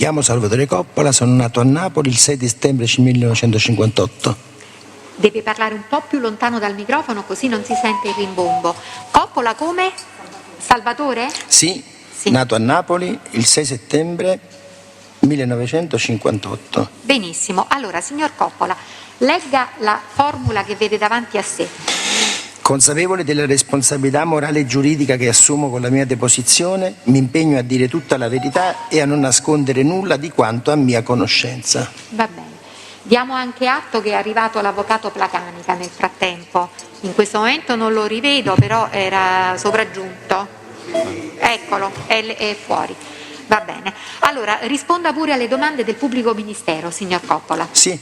chiamo Salvatore Coppola, sono nato a Napoli il 6 settembre 1958. Deve parlare un po' più lontano dal microfono così non si sente il rimbombo. Coppola come? Salvatore? Sì, nato a Napoli il 6 settembre 1958. Benissimo, allora signor Coppola, legga la formula che vede davanti a sé. Consapevole della responsabilità morale e giuridica che assumo con la mia deposizione, mi impegno a dire tutta la verità e a non nascondere nulla di quanto a mia conoscenza. Va bene. Diamo anche atto che è arrivato l'avvocato Placanica nel frattempo. In questo momento non lo rivedo, però era sopraggiunto. Eccolo, è fuori. Va bene. Allora, risponda pure alle domande del pubblico ministero, signor Coppola. Sì.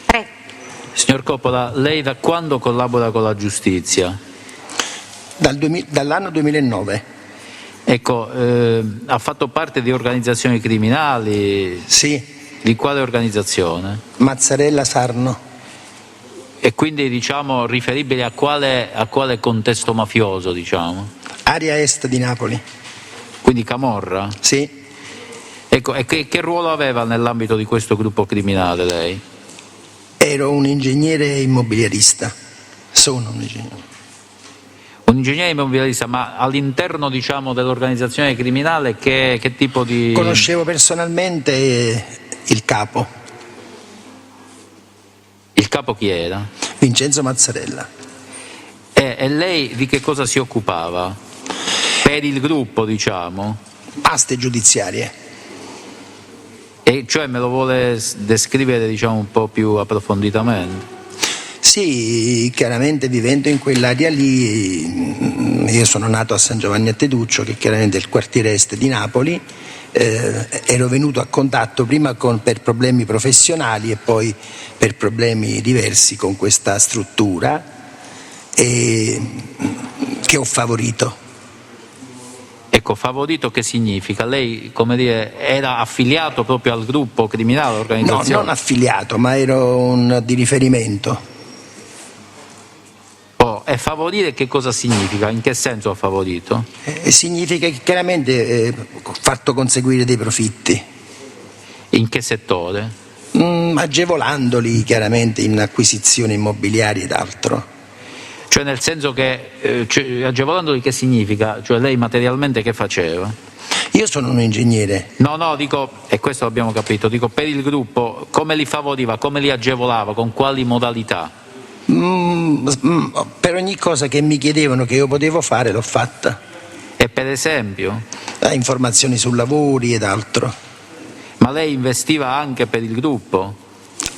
Prego. Signor Coppola, lei da quando collabora con la giustizia? Dall'anno 2009. Ecco, ha fatto parte di organizzazioni criminali? Sì. Di quale organizzazione? Mazzarella Sarno. E quindi diciamo riferibile a quale contesto mafioso, diciamo? Area est di Napoli. Quindi Camorra? Sì. Ecco, e che ruolo aveva nell'ambito di questo gruppo criminale lei? Ero un ingegnere immobiliarista. Sono un ingegnere. Un ingegnere immobiliarista, ma all'interno diciamo dell'organizzazione criminale che tipo di... Conoscevo personalmente il capo. Il capo chi era? Vincenzo Mazzarella. E lei di che cosa si occupava? Per il gruppo, diciamo? Aste giudiziarie. E cioè me lo vuole descrivere diciamo un po' più approfonditamente? Sì, chiaramente vivendo in quell'area lì, io sono nato a San Giovanni a Teduccio, che chiaramente è il quartiere est di Napoli, ero venuto a contatto prima per problemi professionali e poi per problemi diversi con questa struttura che ho favorito. Ecco, favorito che significa? Lei, come dire, era affiliato proprio al gruppo criminale, all'organizzazione? No, non affiliato, ma ero di riferimento. E favorire che cosa significa? In che senso ha favorito? Significa che chiaramente ho fatto conseguire dei profitti. In che settore? Agevolandoli chiaramente in acquisizioni immobiliari ed altro. Cioè nel senso che, agevolandoli che significa? Cioè lei materialmente che faceva? Io sono un ingegnere. No, dico, e questo l'abbiamo capito, dico per il gruppo, come li favoriva, come li agevolava, con quali modalità? Per ogni cosa che mi chiedevano che io potevo fare l'ho fatta. E per esempio? Informazioni su lavori ed altro. Ma lei investiva anche per il gruppo?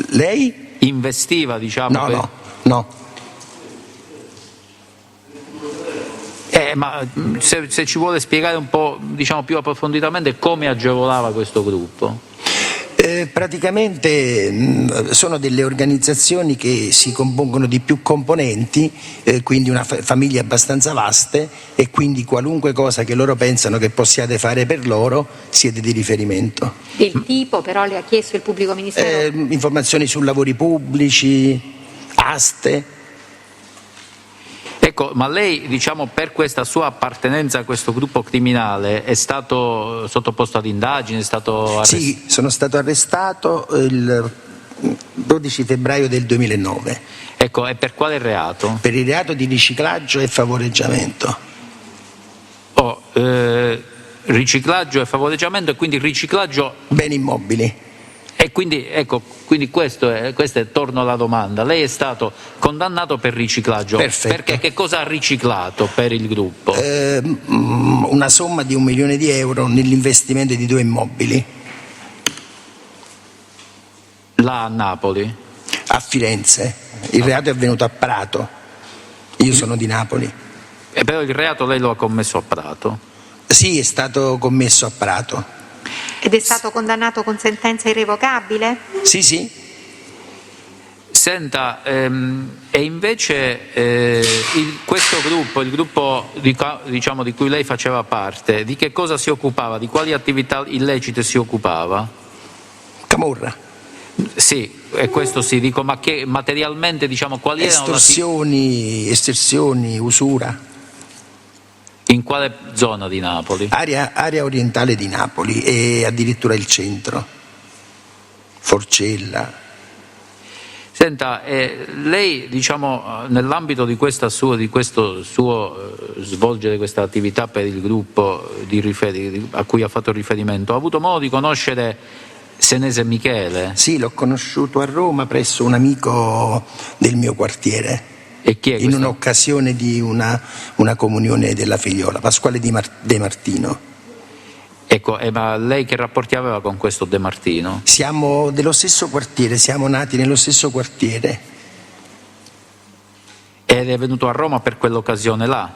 Lei? Investiva, diciamo? No. Ma se ci vuole spiegare un po', diciamo, più approfonditamente come agevolava questo gruppo? Praticamente sono delle organizzazioni che si compongono di più componenti, quindi una famiglia abbastanza vaste, e quindi qualunque cosa che loro pensano che possiate fare per loro siete di riferimento. Del tipo però le ha chiesto il pubblico ministero? Informazioni su lavori pubblici, aste. Ecco, ma lei, diciamo, per questa sua appartenenza a questo gruppo criminale è stato sottoposto ad indagini, è stato arrestato? Sì, sono stato arrestato il 12 febbraio del 2009. Ecco, e per quale reato? Per il reato di riciclaggio e favoreggiamento. Riciclaggio e favoreggiamento, e quindi riciclaggio... Beni immobili. E quindi, ecco, questo è, torno alla domanda. Lei è stato condannato per riciclaggio. Perfetto. Perché che cosa ha riciclato per il gruppo? Una somma di 1 milione di euro nell'investimento di 2 immobili. Là a Napoli? A Firenze. Il reato è avvenuto a Prato. Io sono di Napoli. E però il reato lei lo ha commesso a Prato? Sì, è stato commesso a Prato. Ed è stato condannato con sentenza irrevocabile? Sì. Senta, e invece questo gruppo, il gruppo diciamo, di cui lei faceva parte, di che cosa si occupava? Di quali attività illecite si occupava? Camorra. Sì, e questo sì, dico, ma che materialmente, diciamo, quali erano estorsioni, usura. In quale zona di Napoli? Area orientale di Napoli e addirittura il centro, Forcella. Senta, lei diciamo nell'ambito di questo suo svolgere questa attività per il gruppo a cui ha fatto riferimento, ha avuto modo di conoscere Senese Michele? Sì, l'ho conosciuto a Roma presso un amico del mio quartiere. E chi è in un'occasione di una comunione della figliola, Pasquale De Martino. Ecco, ma lei che rapporti aveva con questo De Martino? Siamo dello stesso quartiere, siamo nati nello stesso quartiere. Ed è venuto a Roma per quell'occasione là?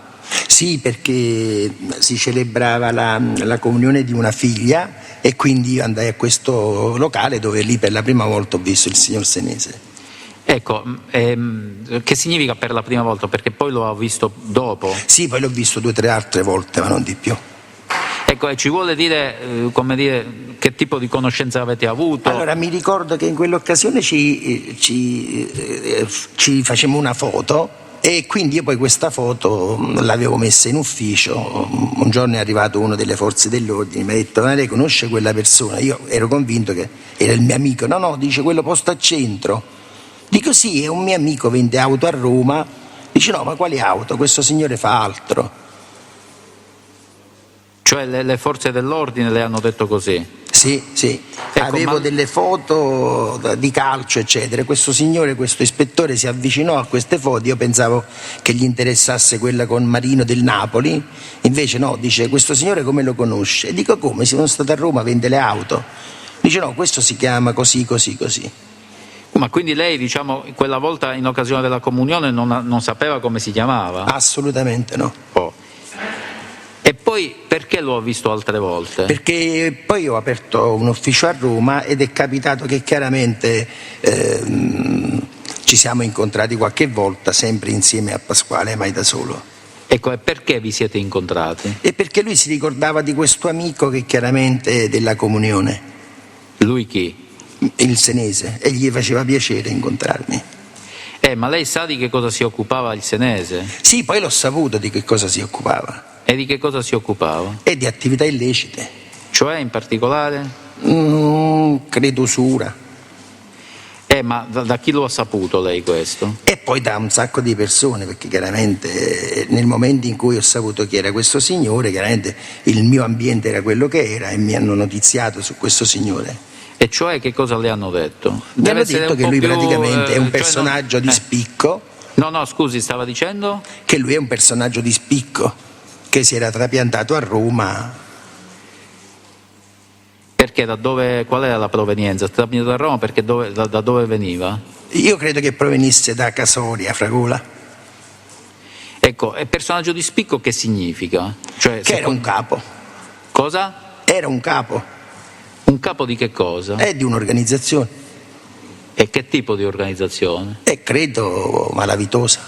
Sì, perché si celebrava la comunione di una figlia e quindi andai a questo locale dove lì per la prima volta ho visto il signor Senese. Ecco, che significa per la prima volta? Perché poi lo ho visto dopo? Sì, poi l'ho visto 2 o 3 altre volte, ma non di più. Ecco, e ci vuole dire, che tipo di conoscenza avete avuto? Allora, mi ricordo che in quell'occasione ci facemmo una foto e quindi io poi questa foto l'avevo messa in ufficio. Un giorno è arrivato uno delle forze dell'ordine, mi ha detto: ma lei conosce quella persona? Io ero convinto che era il mio amico. No, dice, quello posto a centro. Dico sì, è un mio amico, vende auto a Roma. Dice no, ma quali auto? Questo signore fa altro. Cioè le forze dell'ordine le hanno detto così? Sì, Ecco, avevo delle foto di calcio eccetera. Questo signore, questo ispettore si avvicinò a queste foto, io pensavo che gli interessasse quella con Marino del Napoli, invece no, dice questo signore come lo conosce? E dico come, sono stato a Roma, vende le auto. Dice no, questo si chiama così. Ma quindi lei, diciamo, quella volta in occasione della comunione non sapeva come si chiamava? Assolutamente no. Oh. E poi perché lo ho visto altre volte? Perché poi ho aperto un ufficio a Roma ed è capitato che chiaramente ci siamo incontrati qualche volta, sempre insieme a Pasquale, mai da solo. Ecco, e perché vi siete incontrati? E perché lui si ricordava di questo amico che chiaramente è della comunione. Lui chi? Il Senese, e gli faceva piacere incontrarmi. Ma lei sa di che cosa si occupava il Senese? Sì, poi l'ho saputo di che cosa si occupava. E di che cosa si occupava? E di attività illecite. Cioè, in particolare? Credo usura. Ma da chi lo ha saputo lei questo? E poi da un sacco di persone, perché chiaramente nel momento in cui ho saputo chi era questo signore, chiaramente il mio ambiente era quello che era e mi hanno notiziato su questo signore. E cioè che cosa le hanno detto? Mi hanno detto che lui praticamente è un personaggio di spicco. No, scusi, stava dicendo? Che lui è un personaggio di spicco, che si era trapiantato a Roma. Perché qual era la provenienza? Trapiantato a Roma perché da dove veniva? Io credo che provenisse da Casoria, Fragola. Ecco, e personaggio di spicco che significa? Cioè, che era un capo. Cosa? Era un capo. Un capo di che cosa? Di un'organizzazione. E che tipo di organizzazione? Credo malavitosa.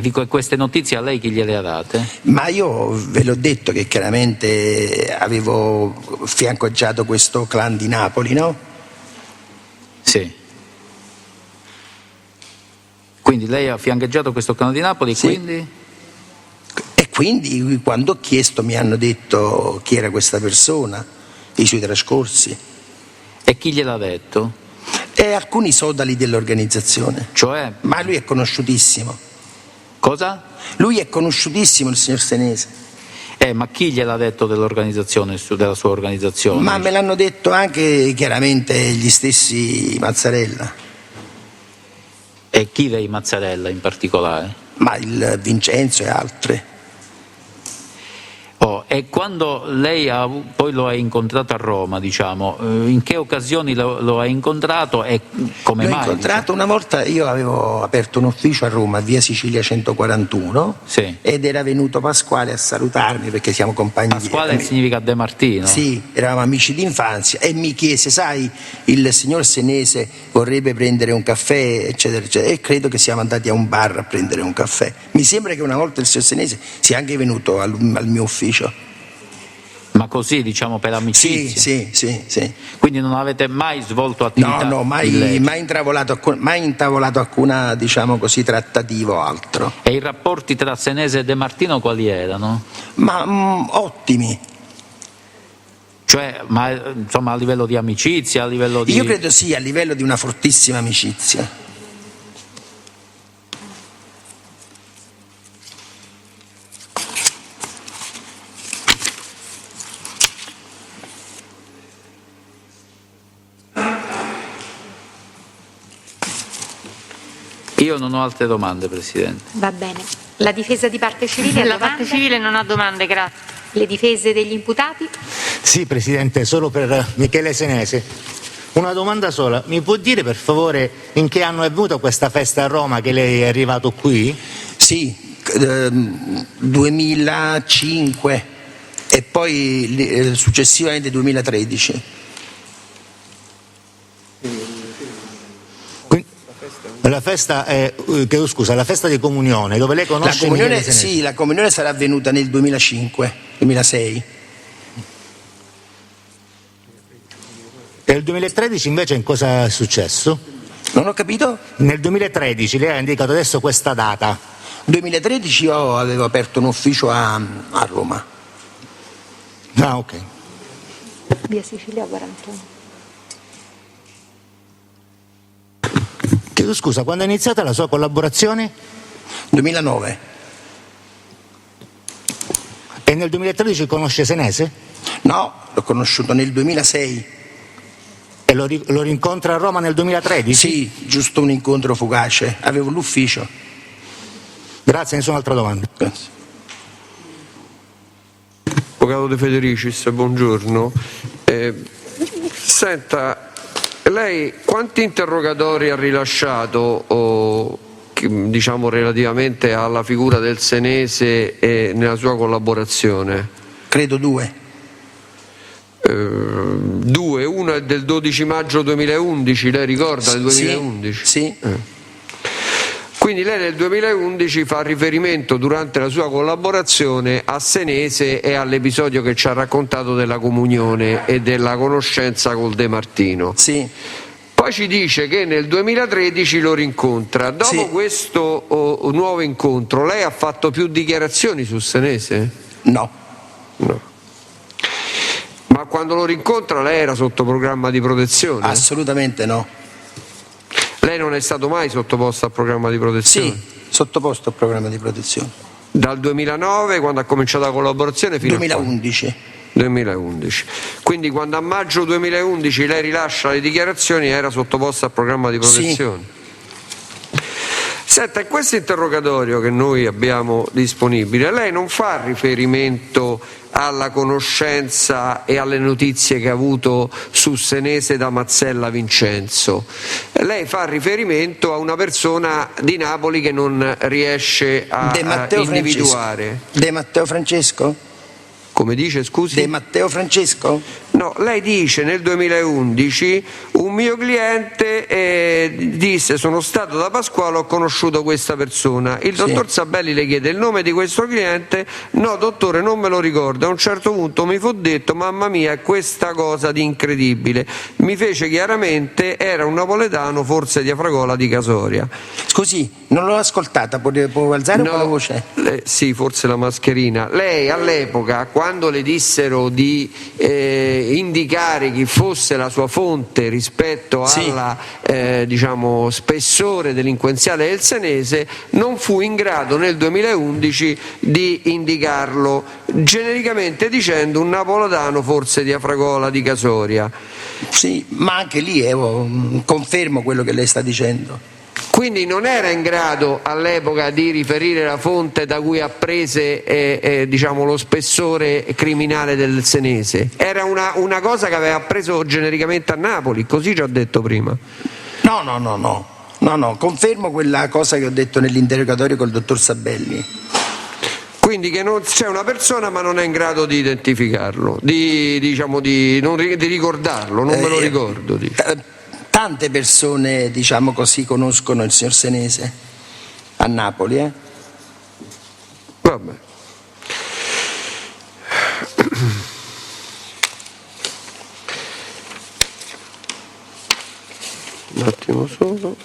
Dico, queste notizie a lei chi gliele ha date? Ma io ve l'ho detto che chiaramente avevo fiancheggiato questo clan di Napoli, no? Sì. Quindi lei ha fiancheggiato questo clan di Napoli, sì. Quindi? E quindi quando ho chiesto mi hanno detto chi era questa persona, i suoi trascorsi. E chi gliel'ha detto? E alcuni sodali dell'organizzazione. Cioè? Ma lui è conosciutissimo. Cosa? Lui è conosciutissimo, il signor Senese. Ma chi gliel'ha detto dell'organizzazione, della sua organizzazione? Ma me l'hanno detto anche chiaramente gli stessi Mazzarella. E chi dei Mazzarella in particolare? Ma il Vincenzo e altri. E quando lei poi lo ha incontrato a Roma, diciamo, in che occasioni lo ha incontrato e come mai? L'ho incontrato una volta, io avevo aperto un ufficio a Roma, via Sicilia 141, sì. Ed era venuto Pasquale a salutarmi perché siamo compagni. Pasquale significa De Martino? Sì, eravamo amici d'infanzia e mi chiese, sai, il signor Senese vorrebbe prendere un caffè, eccetera, eccetera, e credo che siamo andati a un bar a prendere un caffè. Mi sembra che una volta il signor Senese sia anche venuto al mio ufficio. Ma così, diciamo, per amicizia? Sì. Quindi non avete mai svolto attività? No, mai intavolato alcuna, diciamo così, trattativa o altro. E i rapporti tra Senese e De Martino quali erano? Ma ottimi. Cioè, ma insomma, a livello di amicizia, a livello di... Io credo sì, a livello di una fortissima amicizia. Io non ho altre domande, Presidente. Va bene. La difesa di parte civile? La parte civile non ha domande, grazie. Le difese degli imputati? Sì, Presidente, solo per Michele Senese. Una domanda sola. Mi può dire per favore in che anno è venuta questa festa a Roma che lei è arrivato qui? Sì, 2005 e poi successivamente 2013. La festa è, la festa di comunione, dove lei conosce Michele Senese? Sì, la comunione sarà avvenuta nel 2005-2006. E nel 2013 invece in cosa è successo? Non ho capito? Nel 2013 lei ha indicato adesso questa data. 2013 io avevo aperto un ufficio a Roma. Ah, ok. Via Sicilia 41. Chiedo scusa, quando è iniziata la sua collaborazione? 2009. E nel 2013 conosce Senese? No, l'ho conosciuto nel 2006. E lo rincontra a Roma nel 2013? Sì, giusto un incontro fugace. Avevo l'ufficio. Grazie, nessun'altra domanda. Grazie. Avvocato De Federicis, buongiorno. Senta, lei quanti interrogatori ha rilasciato diciamo relativamente alla figura del Senese e nella sua collaborazione? Credo 2. 2, uno è del 12 maggio 2011, lei ricorda il 2011? Sì. Quindi lei nel 2011 fa riferimento durante la sua collaborazione a Senese e all'episodio che ci ha raccontato della comunione e della conoscenza col De Martino. Sì. Poi ci dice che nel 2013 lo rincontra. Dopo questo nuovo incontro, lei ha fatto più dichiarazioni su Senese? No. Ma quando lo rincontra lei era sotto programma di protezione? Assolutamente no. Lei non è stato mai sottoposto al programma di protezione? Sì, sottoposto al programma di protezione. Dal 2009, quando ha cominciato la collaborazione, fino 2011. a 2011. Quindi quando a maggio 2011 lei rilascia le dichiarazioni era sottoposta al programma di protezione? Sì. Senta, in questo interrogatorio che noi abbiamo disponibile, lei non fa riferimento alla conoscenza e alle notizie che ha avuto su Senese da Mazzella Vincenzo. Lei fa riferimento a una persona di Napoli che non riesce a individuare. De Matteo Francesco? Come dice, scusi? De Matteo Francesco? No, lei dice nel 2011 un mio cliente disse sono stato da Pasquale, ho conosciuto questa persona. Il dottor Sabelli le chiede il nome di questo cliente, no dottore non me lo ricordo. A un certo punto mi fu detto mamma mia questa cosa di incredibile, mi fece chiaramente era un napoletano forse di Afragola di Casoria. Scusi, non l'ho ascoltata, può alzare un po' la voce? Sì, forse la mascherina. Lei all'epoca quando le dissero di indicare chi fosse la sua fonte rispetto alla diciamo spessore delinquenziale del Senese, non fu in grado nel 2011 di indicarlo, genericamente dicendo un napoletano forse di Afragola di Casoria. Sì, ma anche lì confermo quello che lei sta dicendo. Quindi non era in grado all'epoca di riferire la fonte da cui ha prese diciamo, lo spessore criminale del Senese. Era una cosa che aveva preso genericamente a Napoli, così ci ho detto prima. No, confermo quella cosa che ho detto nell'interrogatorio col dottor Sabelli. Quindi che c'è una persona ma non è in grado di identificarlo, di ricordarlo, non me lo ricordo. Tante persone, diciamo così, conoscono il signor Senese a Napoli. Vabbè. attimo solo.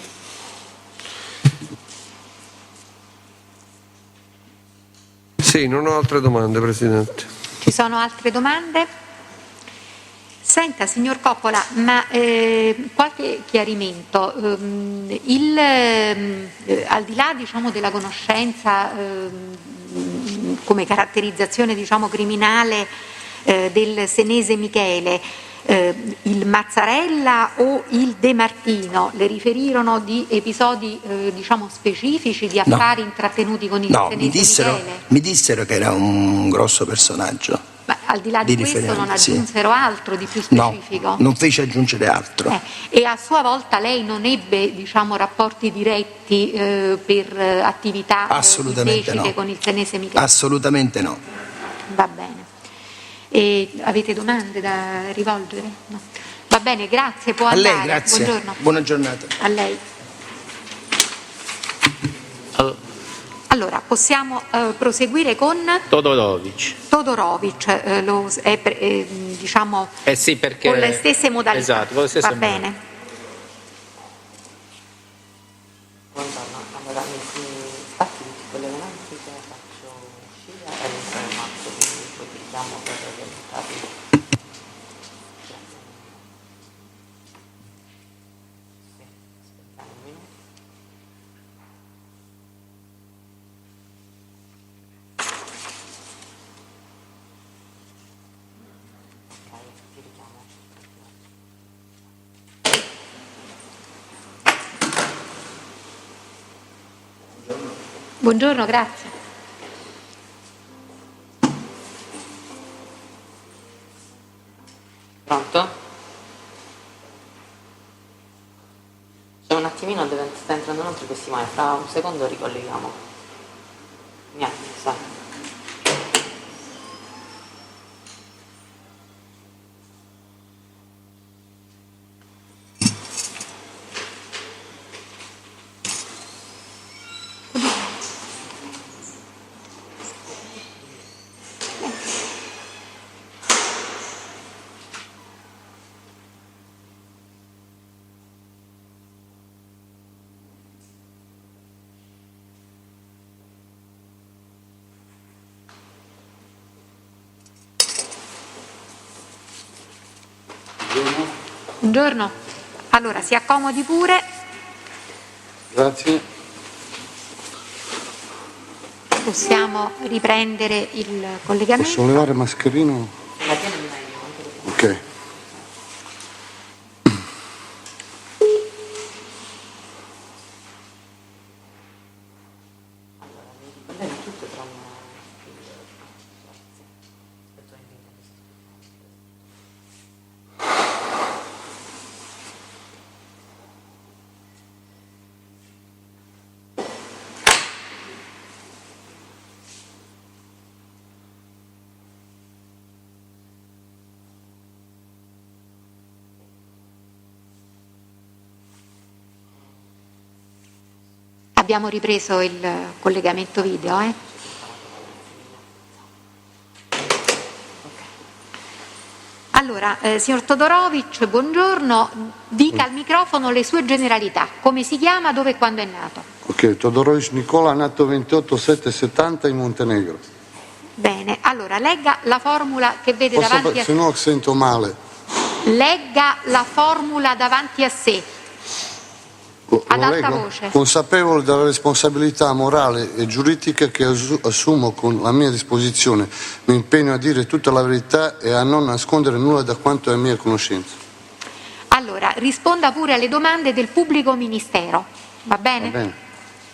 Sì, non ho altre domande, Presidente. Ci sono altre domande? Senta, signor Coppola, ma qualche chiarimento. Al di là, diciamo, della conoscenza come caratterizzazione, diciamo, criminale del senese Michele, il Mazzarella o il De Martino le riferirono di episodi diciamo specifici, di affari intrattenuti con il senese Michele? Mi dissero che era un grosso personaggio. Ma al di là di questo non aggiunsero altro di più specifico? No, non fece aggiungere altro. E a sua volta lei non ebbe, diciamo, rapporti diretti per attività illecite con il senese Michele? Assolutamente no. Va bene. E avete domande da rivolgere? No. Va bene, grazie, può andare. A lei, grazie. Buongiorno. Buona giornata. A lei. Allora, possiamo proseguire con Todorovic. diciamo Sì, perché con le stesse modalità. Esatto, con le stesse Va bene. Buongiorno, allora infatti tutti i collegamenti che faccio uscire è all'interno del marzo, quindi utilizziamo per i risultati. Grazie. Sì, aspettiamo un minuto. Ok, ti richiamo. Buongiorno, grazie. Pronto? C'è un attimino, sta entrando un altro testimone, fra un secondo ricolleghiamo. Niente, sai. Buongiorno. Allora, si accomodi pure. Grazie. Possiamo riprendere il collegamento. Posso levare il mascherino? Ok. Abbiamo ripreso il collegamento video, Allora, signor Todorovic, buongiorno, dica al microfono le sue generalità, come si chiama, dove e quando è nato. Ok, Todorovic Nicola, nato 28/7/70 in Montenegro. Bene, allora legga la formula che vede davanti a Se no sento male. Legga la formula davanti a sé. Ad alta voce. Consapevole della responsabilità morale e giuridica che assumo con la mia disposizione, mi impegno a dire tutta la verità e a non nascondere nulla da quanto è a mia conoscenza. Allora, risponda pure alle domande del pubblico ministero, va bene? Va bene.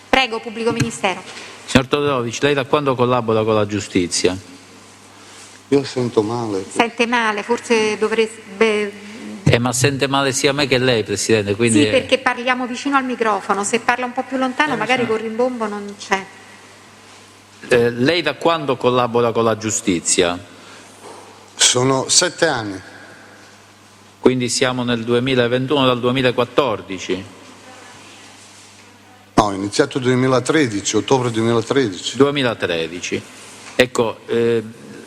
Prego, pubblico ministero. Signor Todorovic, lei da quando collabora con la giustizia? Io sento male. Sente male, forse dovrebbe... Ma sente male sia me che lei, Presidente, quindi... Sì, perché parliamo vicino al microfono, se parla un po' più lontano magari col rimbombo non c'è. Lei da quando collabora con la giustizia? Sono 7 anni. Quindi siamo nel 2021, dal 2014? No, ho iniziato nel 2013, ottobre 2013. 2013. Ecco,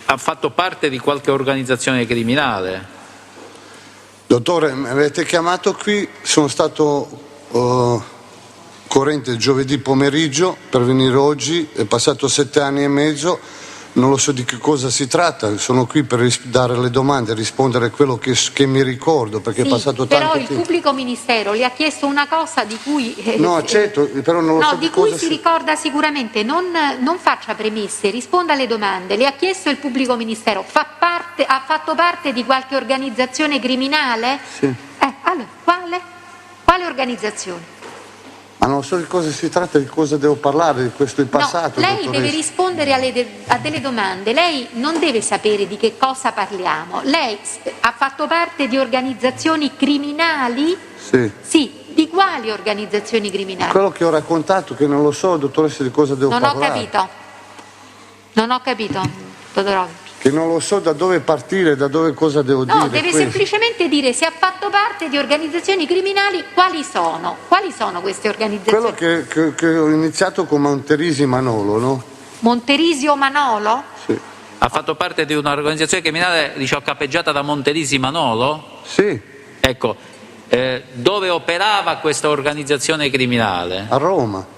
ha fatto parte di qualche organizzazione criminale? Dottore, mi avete chiamato qui, sono stato corrente giovedì pomeriggio per venire oggi, è passato 7 anni e mezzo, non lo so di che cosa si tratta, sono qui per dare le domande, rispondere a quello che mi ricordo, perché sì, è passato però tanto il tempo. pubblico ministero le ha chiesto una cosa di cui No, certo, però non lo so di cui si ricorda sicuramente, non faccia premesse, risponda alle domande. Le ha chiesto il pubblico ministero, ha fatto parte di qualche organizzazione criminale? Sì. Allora, quale organizzazione? Ma non so di cosa si tratta, di cosa devo parlare, di questo il passato. No, lei dottoressa. deve rispondere a delle domande, lei non deve sapere di che cosa parliamo. Lei ha fatto parte di organizzazioni criminali? Sì. Sì, di quali organizzazioni criminali? Quello che ho raccontato, che non lo so, dottoressa, di cosa devo parlare. Non ho capito, Todorovic. Che non lo so da dove partire, da dove cosa devo dire. No, deve semplicemente dire se ha fatto parte di organizzazioni criminali, quali sono? Quali sono queste organizzazioni? Quello che ho iniziato con Monterisi Manolo, no? Monterisio Manolo? Sì. Ha fatto parte di un'organizzazione criminale, diciamo, capeggiata da Monterisi Manolo? Sì. Ecco, dove operava questa organizzazione criminale? A Roma.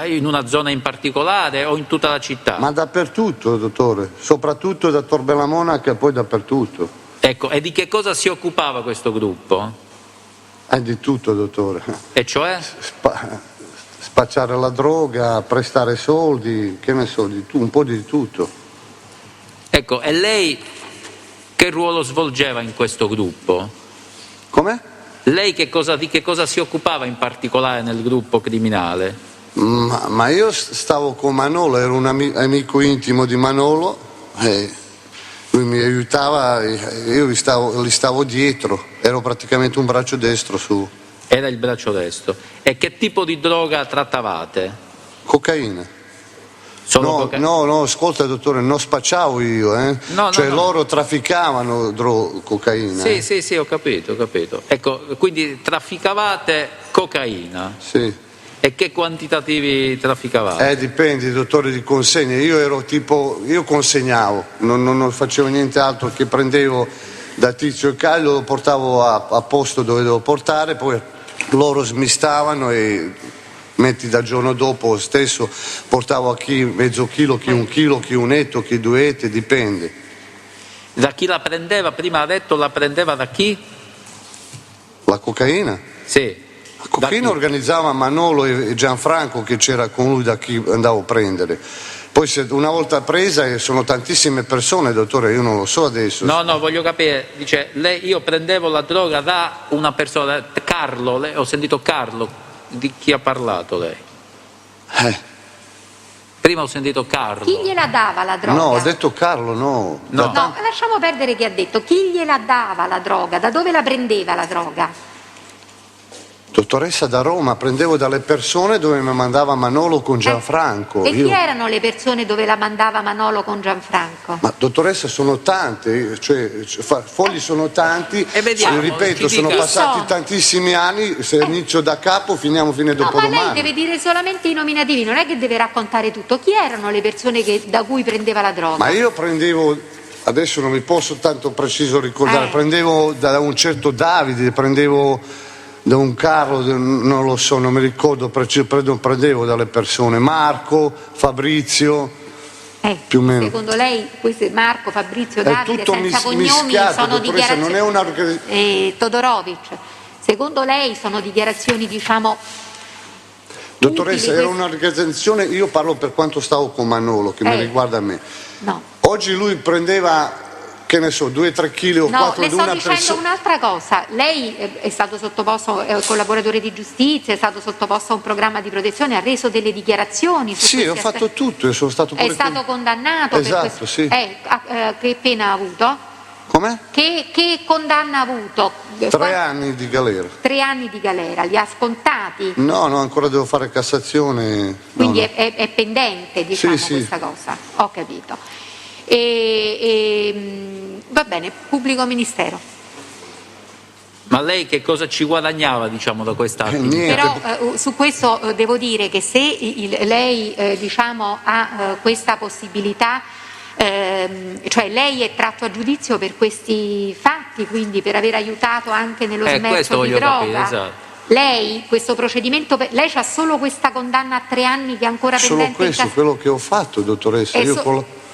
In una zona in particolare o in tutta la città? Ma dappertutto, dottore, soprattutto da Tor Bella Monaca e poi dappertutto. Ecco, e di che cosa si occupava questo gruppo? Di tutto, dottore. E cioè? Spacciare la droga, prestare soldi, che ne so, un po' di tutto. Ecco, e lei che ruolo svolgeva in questo gruppo? Come? Lei di che cosa si occupava in particolare nel gruppo criminale? Ma io stavo con Manolo, ero un amico intimo di Manolo, lui mi aiutava, io gli stavo dietro, ero praticamente un braccio destro su. Era il braccio destro. E che tipo di droga trattavate? Cocaina. No, ascolta dottore, non spacciavo io, No, loro trafficavano cocaina. Sì, ho capito. Ecco, quindi trafficavate cocaina? Sì. E che quantitativi trafficavate? Dipende, dottore, di consegne. Io consegnavo, non facevo niente altro che prendevo da Tizio e Caio, lo portavo a posto dove devo portare, poi loro smistavano e dal giorno dopo stesso portavo a chi mezzo chilo, chi un chilo, chi un etto, chi 2 etti, dipende. Da chi la prendeva? Prima ha detto la prendeva da chi? La cocaina? Sì. La cocaina organizzava Manolo e Gianfranco, che c'era con lui da chi andavo a prendere. Poi una volta presa, sono tantissime persone, dottore, io non lo so adesso. No, voglio capire, dice, io prendevo la droga da una persona, Carlo, ho sentito Carlo, di chi ha parlato lei? Prima ho sentito Carlo. Chi gliela dava la droga? No, ho detto Carlo, no. No, lasciamo perdere chi ha detto. Chi gliela dava la droga? Da dove la prendeva la droga? Dottoressa, da Roma, prendevo dalle persone dove mi mandava Manolo con Gianfranco. E chi erano le persone dove la mandava Manolo con Gianfranco? Ma dottoressa, sono tante, fogli sono tanti, e vediamo, ripeto, sono passati tantissimi anni, se inizio da capo finiamo fine dopodomani. Ma lei deve dire solamente i nominativi, non è che deve raccontare tutto. Chi erano le persone da cui prendeva la droga? Ma io prendevo, adesso non mi posso tanto preciso ricordare, prendevo da un certo Davide, prendevo da un Carlo, non lo so, non mi ricordo preciso, prendevo dalle persone, Marco, Fabrizio, più o meno. Secondo lei Marco, Fabrizio, Davide, tutto senza cognomi, mischiato, sono dichiarazioni? Non è una... Todorovic, secondo lei sono dichiarazioni, diciamo... Dottoressa, era un'organizzazione, io parlo per quanto stavo con Manolo, che mi riguarda a me. No. Oggi lui prendeva, che ne so, 2-3 kg o 4 di una persona. No, le sto dicendo un'altra cosa. Lei è stato sottoposto, è un collaboratore di giustizia, è stato sottoposto a un programma di protezione, ha reso delle dichiarazioni. Sì, ho fatto tutto, io sono stato pure... È stato condannato esatto, per questo. Sì. Che pena ha avuto? Com'è? Che condanna ha avuto? 3 anni di galera. 3 anni di galera, li ha scontati? No, ancora devo fare Cassazione. Quindi è pendente, diciamo, questa cosa. Ho capito. Va bene, pubblico ministero. Ma lei che cosa ci guadagnava, diciamo, da questa attività? Però su questo devo dire che se lei diciamo, ha questa possibilità, cioè lei è tratto a giudizio per questi fatti, quindi per aver aiutato anche nello smercio di droga. Capire, esatto. Lei, questo procedimento, lei c'ha solo questa condanna a 3 anni che è ancora pendente? Solo questo, quello che ho fatto, dottoressa.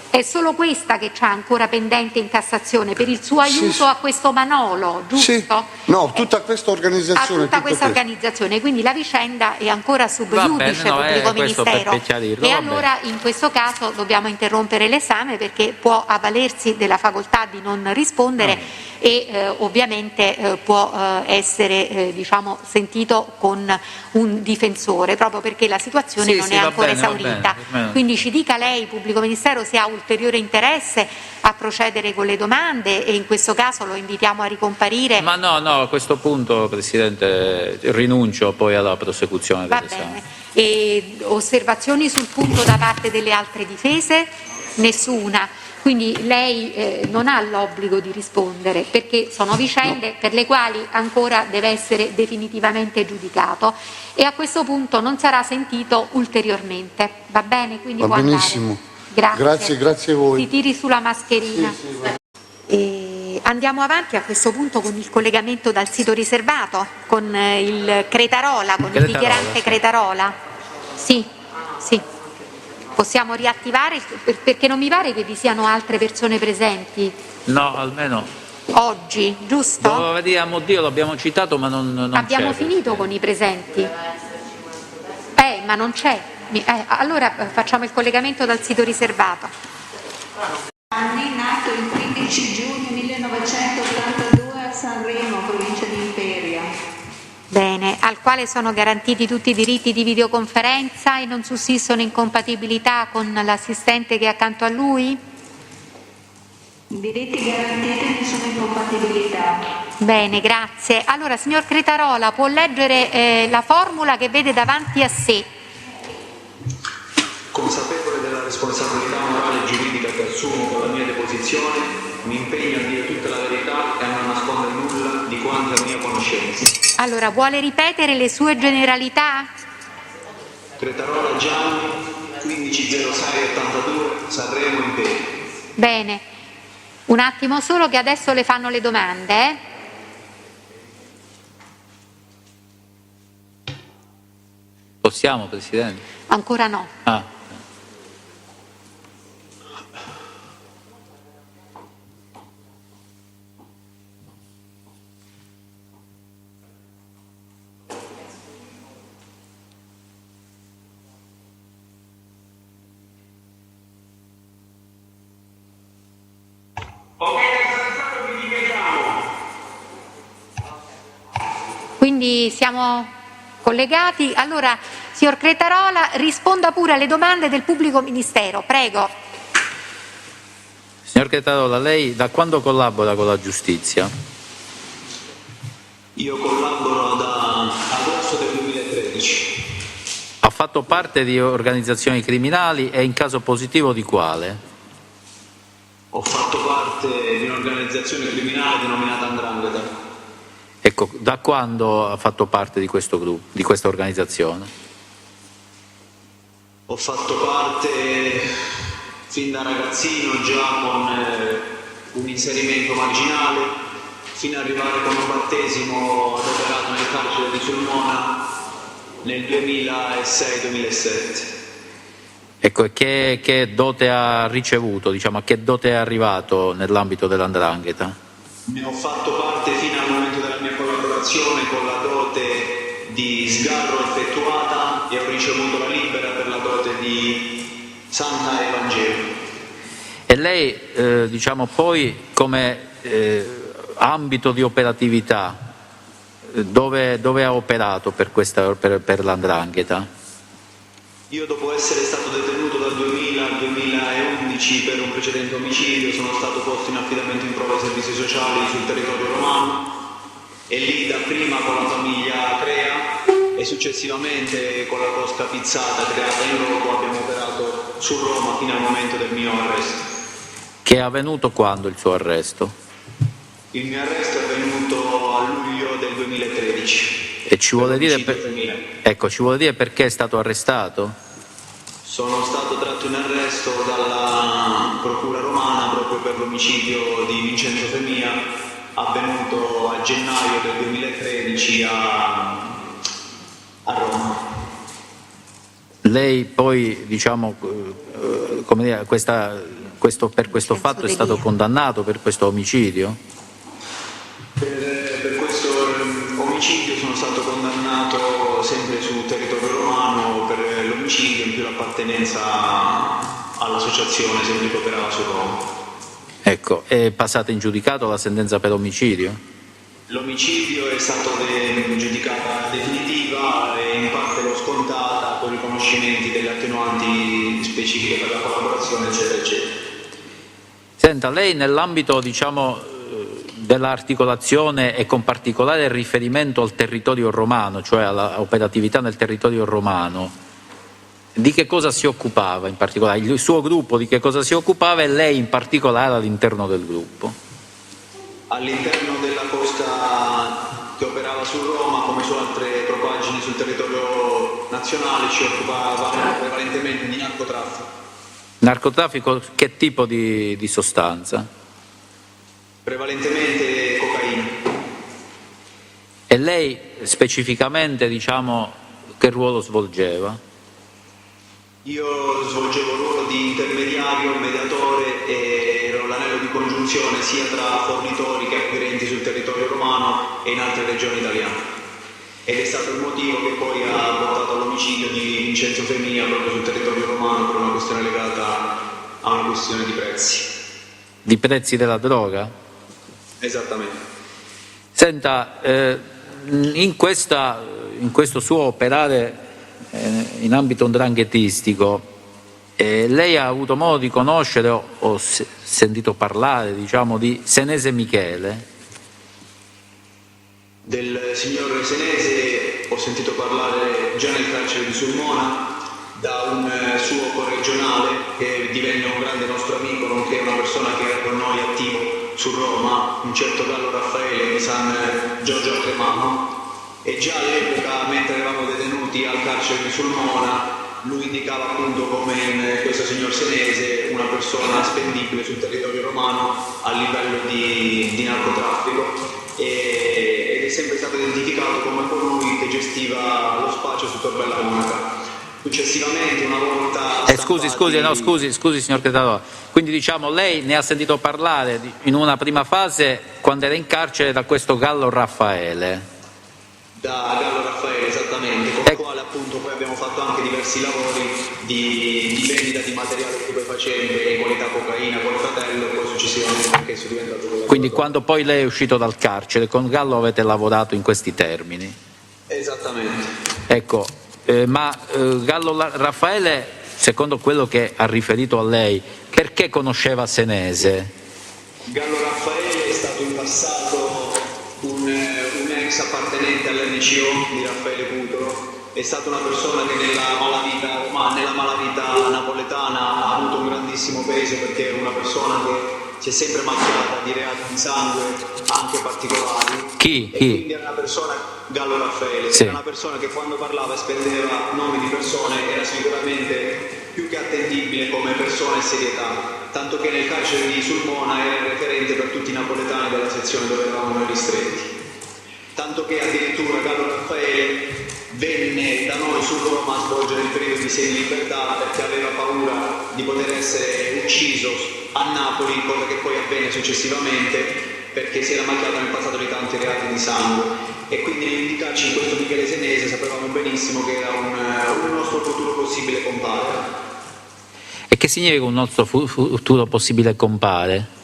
È solo questa che c'ha ancora pendente in Cassazione per il suo aiuto a questo Manolo, giusto? Sì. No, tutta questa organizzazione. A tutta questa organizzazione, quindi la vicenda è ancora sub iudice, pubblico ministero. E allora in questo caso dobbiamo interrompere l'esame perché può avvalersi della facoltà di non rispondere e ovviamente può essere diciamo, sentito con un difensore proprio perché la situazione non è ancora esaurita. Quindi ci dica lei, pubblico ministero, se ha ulteriore interesse a procedere con le domande e in questo caso lo invitiamo a ricomparire. Ma no, a questo punto, Presidente, rinuncio poi alla prosecuzione dell'esame. Va bene. E osservazioni sul punto da parte delle altre difese? Nessuna. Quindi lei non ha l'obbligo di rispondere perché sono vicende per le quali ancora deve essere definitivamente giudicato e a questo punto non sarà sentito ulteriormente. Va bene? Quindi va può benissimo. Andare. Grazie. Grazie a voi. Si tiri sulla mascherina. Sì. Andiamo avanti a questo punto con il collegamento dal sito riservato, con il Cretarola, con il dichiarante Cretarola. Sì. Possiamo riattivare perché non mi pare che vi siano altre persone presenti. No, almeno. Oggi, giusto? Dovevo vedere a Dio, l'abbiamo citato, ma non abbiamo c'è. Finito con i presenti. Ma non c'è. Allora facciamo il collegamento dal sito riservato. Anni nato il 15 giugno 1982 a Sanremo, provincia di Imperia. Bene, al quale sono garantiti tutti i diritti di videoconferenza e non sussistono incompatibilità con l'assistente che è accanto a lui? Diritti garantiti, nessuna incompatibilità. Bene, grazie. Allora, signor Cretarola, può leggere la formula che vede davanti a sé. Consapevole della responsabilità morale e giuridica che assumo con la mia deposizione, mi impegno a dire tutta la verità e a non nascondere nulla di quanto è mia conoscenza. Allora, vuole ripetere le sue generalità? Cretarola Gianni, 150682, Sanremo Imperia. Bene, un attimo solo che adesso le fanno le domande. Possiamo, Presidente? Ancora no. Quindi siamo collegati. Allora, signor Cretarola, risponda pure alle domande del pubblico ministero, prego. Signor Cretarola, lei da quando collabora con la giustizia? Io collaboro da agosto del 2013. Ha fatto parte di organizzazioni criminali e in caso positivo di quale? Ho fatto parte di un'organizzazione criminale denominata 'Ndrangheta. Ecco, da quando ha fatto parte di questo gruppo, di questa organizzazione? Ho fatto parte fin da ragazzino, già con un inserimento marginale, fino ad arrivare con un battesimo adoperato nel carcere di Sulmona nel 2006-2007. Ecco, e che dote ha ricevuto, diciamo, a che dote è arrivato nell'ambito dell''Ndrangheta? Ne ho fatto parte fino al momento della mia collaborazione con la dote di sgarro effettuata e ho ricevuto la libera per la dote di Santa Evangelo. E lei, diciamo, poi come ambito di operatività, dove ha operato per l''Ndrangheta? Io, dopo essere stato detenuto dal 2000 al 2011 per un precedente omicidio, sono stato posto in affidamento in prova ai servizi sociali sul territorio romano e lì dapprima con la famiglia Crea e successivamente con la cosca pizzata creata in Roma abbiamo operato su Roma fino al momento del mio arresto. Che è avvenuto quando il suo arresto? Il mio arresto è avvenuto a luglio del 2013. E ci vuole dire perché è stato arrestato? Sono stato tratto in arresto dalla Procura Romana proprio per l'omicidio di Vincenzo Femia avvenuto a gennaio del 2013 a a Roma. Lei poi, diciamo, come dire, per questo fatto è stato condannato per questo omicidio? Per questo omicidio sono stato condannato sempre sul territorio romano per l'omicidio in più l'appartenenza all'associazione sempre che operava su Roma. Ecco, è passata in giudicato la sentenza per omicidio? L'omicidio è stato giudicata definitiva e in parte l'ho scontata con riconoscimenti delle attenuanti specifiche per la collaborazione, eccetera, eccetera. Senta, lei nell'ambito, diciamo, dell'articolazione e con particolare riferimento al territorio romano, cioè all'operatività nel territorio romano, di che cosa si occupava in particolare? Il suo gruppo di che cosa si occupava e lei in particolare all'interno del gruppo? All'interno della costa che operava su Roma, come su altre propaggini sul territorio nazionale, ci occupavamo prevalentemente di narcotraffico. Narcotraffico, che tipo di sostanza? Prevalentemente cocaina. E lei specificamente, diciamo, che ruolo svolgeva? Io svolgevo il ruolo di intermediario, mediatore e ero l'anello di congiunzione sia tra fornitori che acquirenti sul territorio romano e in altre regioni italiane. Ed è stato il motivo che poi ha portato all'omicidio di Vincenzo Femia proprio sul territorio romano per una questione legata a una questione di prezzi. Di prezzi della droga? Esattamente. Senta, in questo suo operare in ambito 'ndranghetistico, lei ha avuto modo di conoscere o sentito parlare, diciamo, di Senese Michele? Del signor Senese ho sentito parlare già nel carcere di Sulmona da un suo corregionale che divenne un grande nostro amico, nonché una persona che era con noi attivo su Roma, un certo Gallo Raffaele di San Giorgio a Cremano. E già all'epoca, mentre eravamo detenuti al carcere di Sulmona, lui indicava appunto come in questo signor Senese una persona spendibile sul territorio romano a livello di narcotraffico ed è sempre stato identificato come colui che gestiva lo spaccio su Torbella Monaca. Successivamente, una volta scusi signor Cretatore, quindi diciamo lei ne ha sentito parlare in una prima fase quando era in carcere da questo Gallo Raffaele? Da Gallo Raffaele, esattamente, con il quale appunto poi abbiamo fatto anche diversi lavori di vendita di materiale stupefacente in qualità cocaina col fratello e poi successivamente anche esso diventato collaboratore. Quindi quando poi lei è uscito dal carcere, con Gallo avete lavorato in questi termini? Esattamente. Ecco, ma Gallo Raffaele, secondo quello che ha riferito a lei, perché conosceva Senese? Gallo Raffaele è stato in passato un ex appartenente all'NCO di Raffaele Cutolo, è stata una persona che nella malavita napoletana ha avuto un grandissimo peso perché è una persona che si è sempre macchiata di reati di sangue anche particolari. Chi? Quindi era una persona, Gallo Raffaele, sì. Era una persona che quando parlava e spendeva nomi di persone era sicuramente più che attendibile come persona e serietà, tanto che nel carcere di Sulmona era il referente per tutti i napoletani della sezione dove eravamo noi ristretti. Tanto che addirittura Gallo Raffaele venne da noi su Roma a svolgere il periodo di semilibertà perché aveva paura di poter essere ucciso a Napoli, cosa che poi avvenne successivamente perché si era macchiato nel passato di tanti reati di sangue. E quindi nell'indicarci in questo Michele Senese sapevamo benissimo che era un nostro futuro possibile compare. E che significa un nostro futuro possibile compare?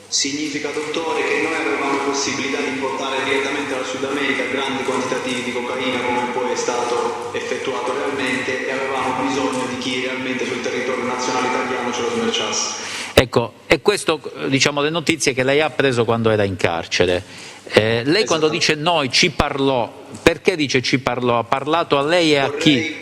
Significa, dottore, che noi avevamo possibilità di importare direttamente dal Sud America grandi quantitativi di cocaina come poi è stato effettuato realmente e avevamo bisogno di chi realmente sul territorio nazionale italiano ce lo smerciasse. Ecco, e questo, diciamo, le notizie che lei ha preso quando era in carcere. Lei quando dice noi ci parlò, perché dice ci parlò? Ha parlato a lei e a chi?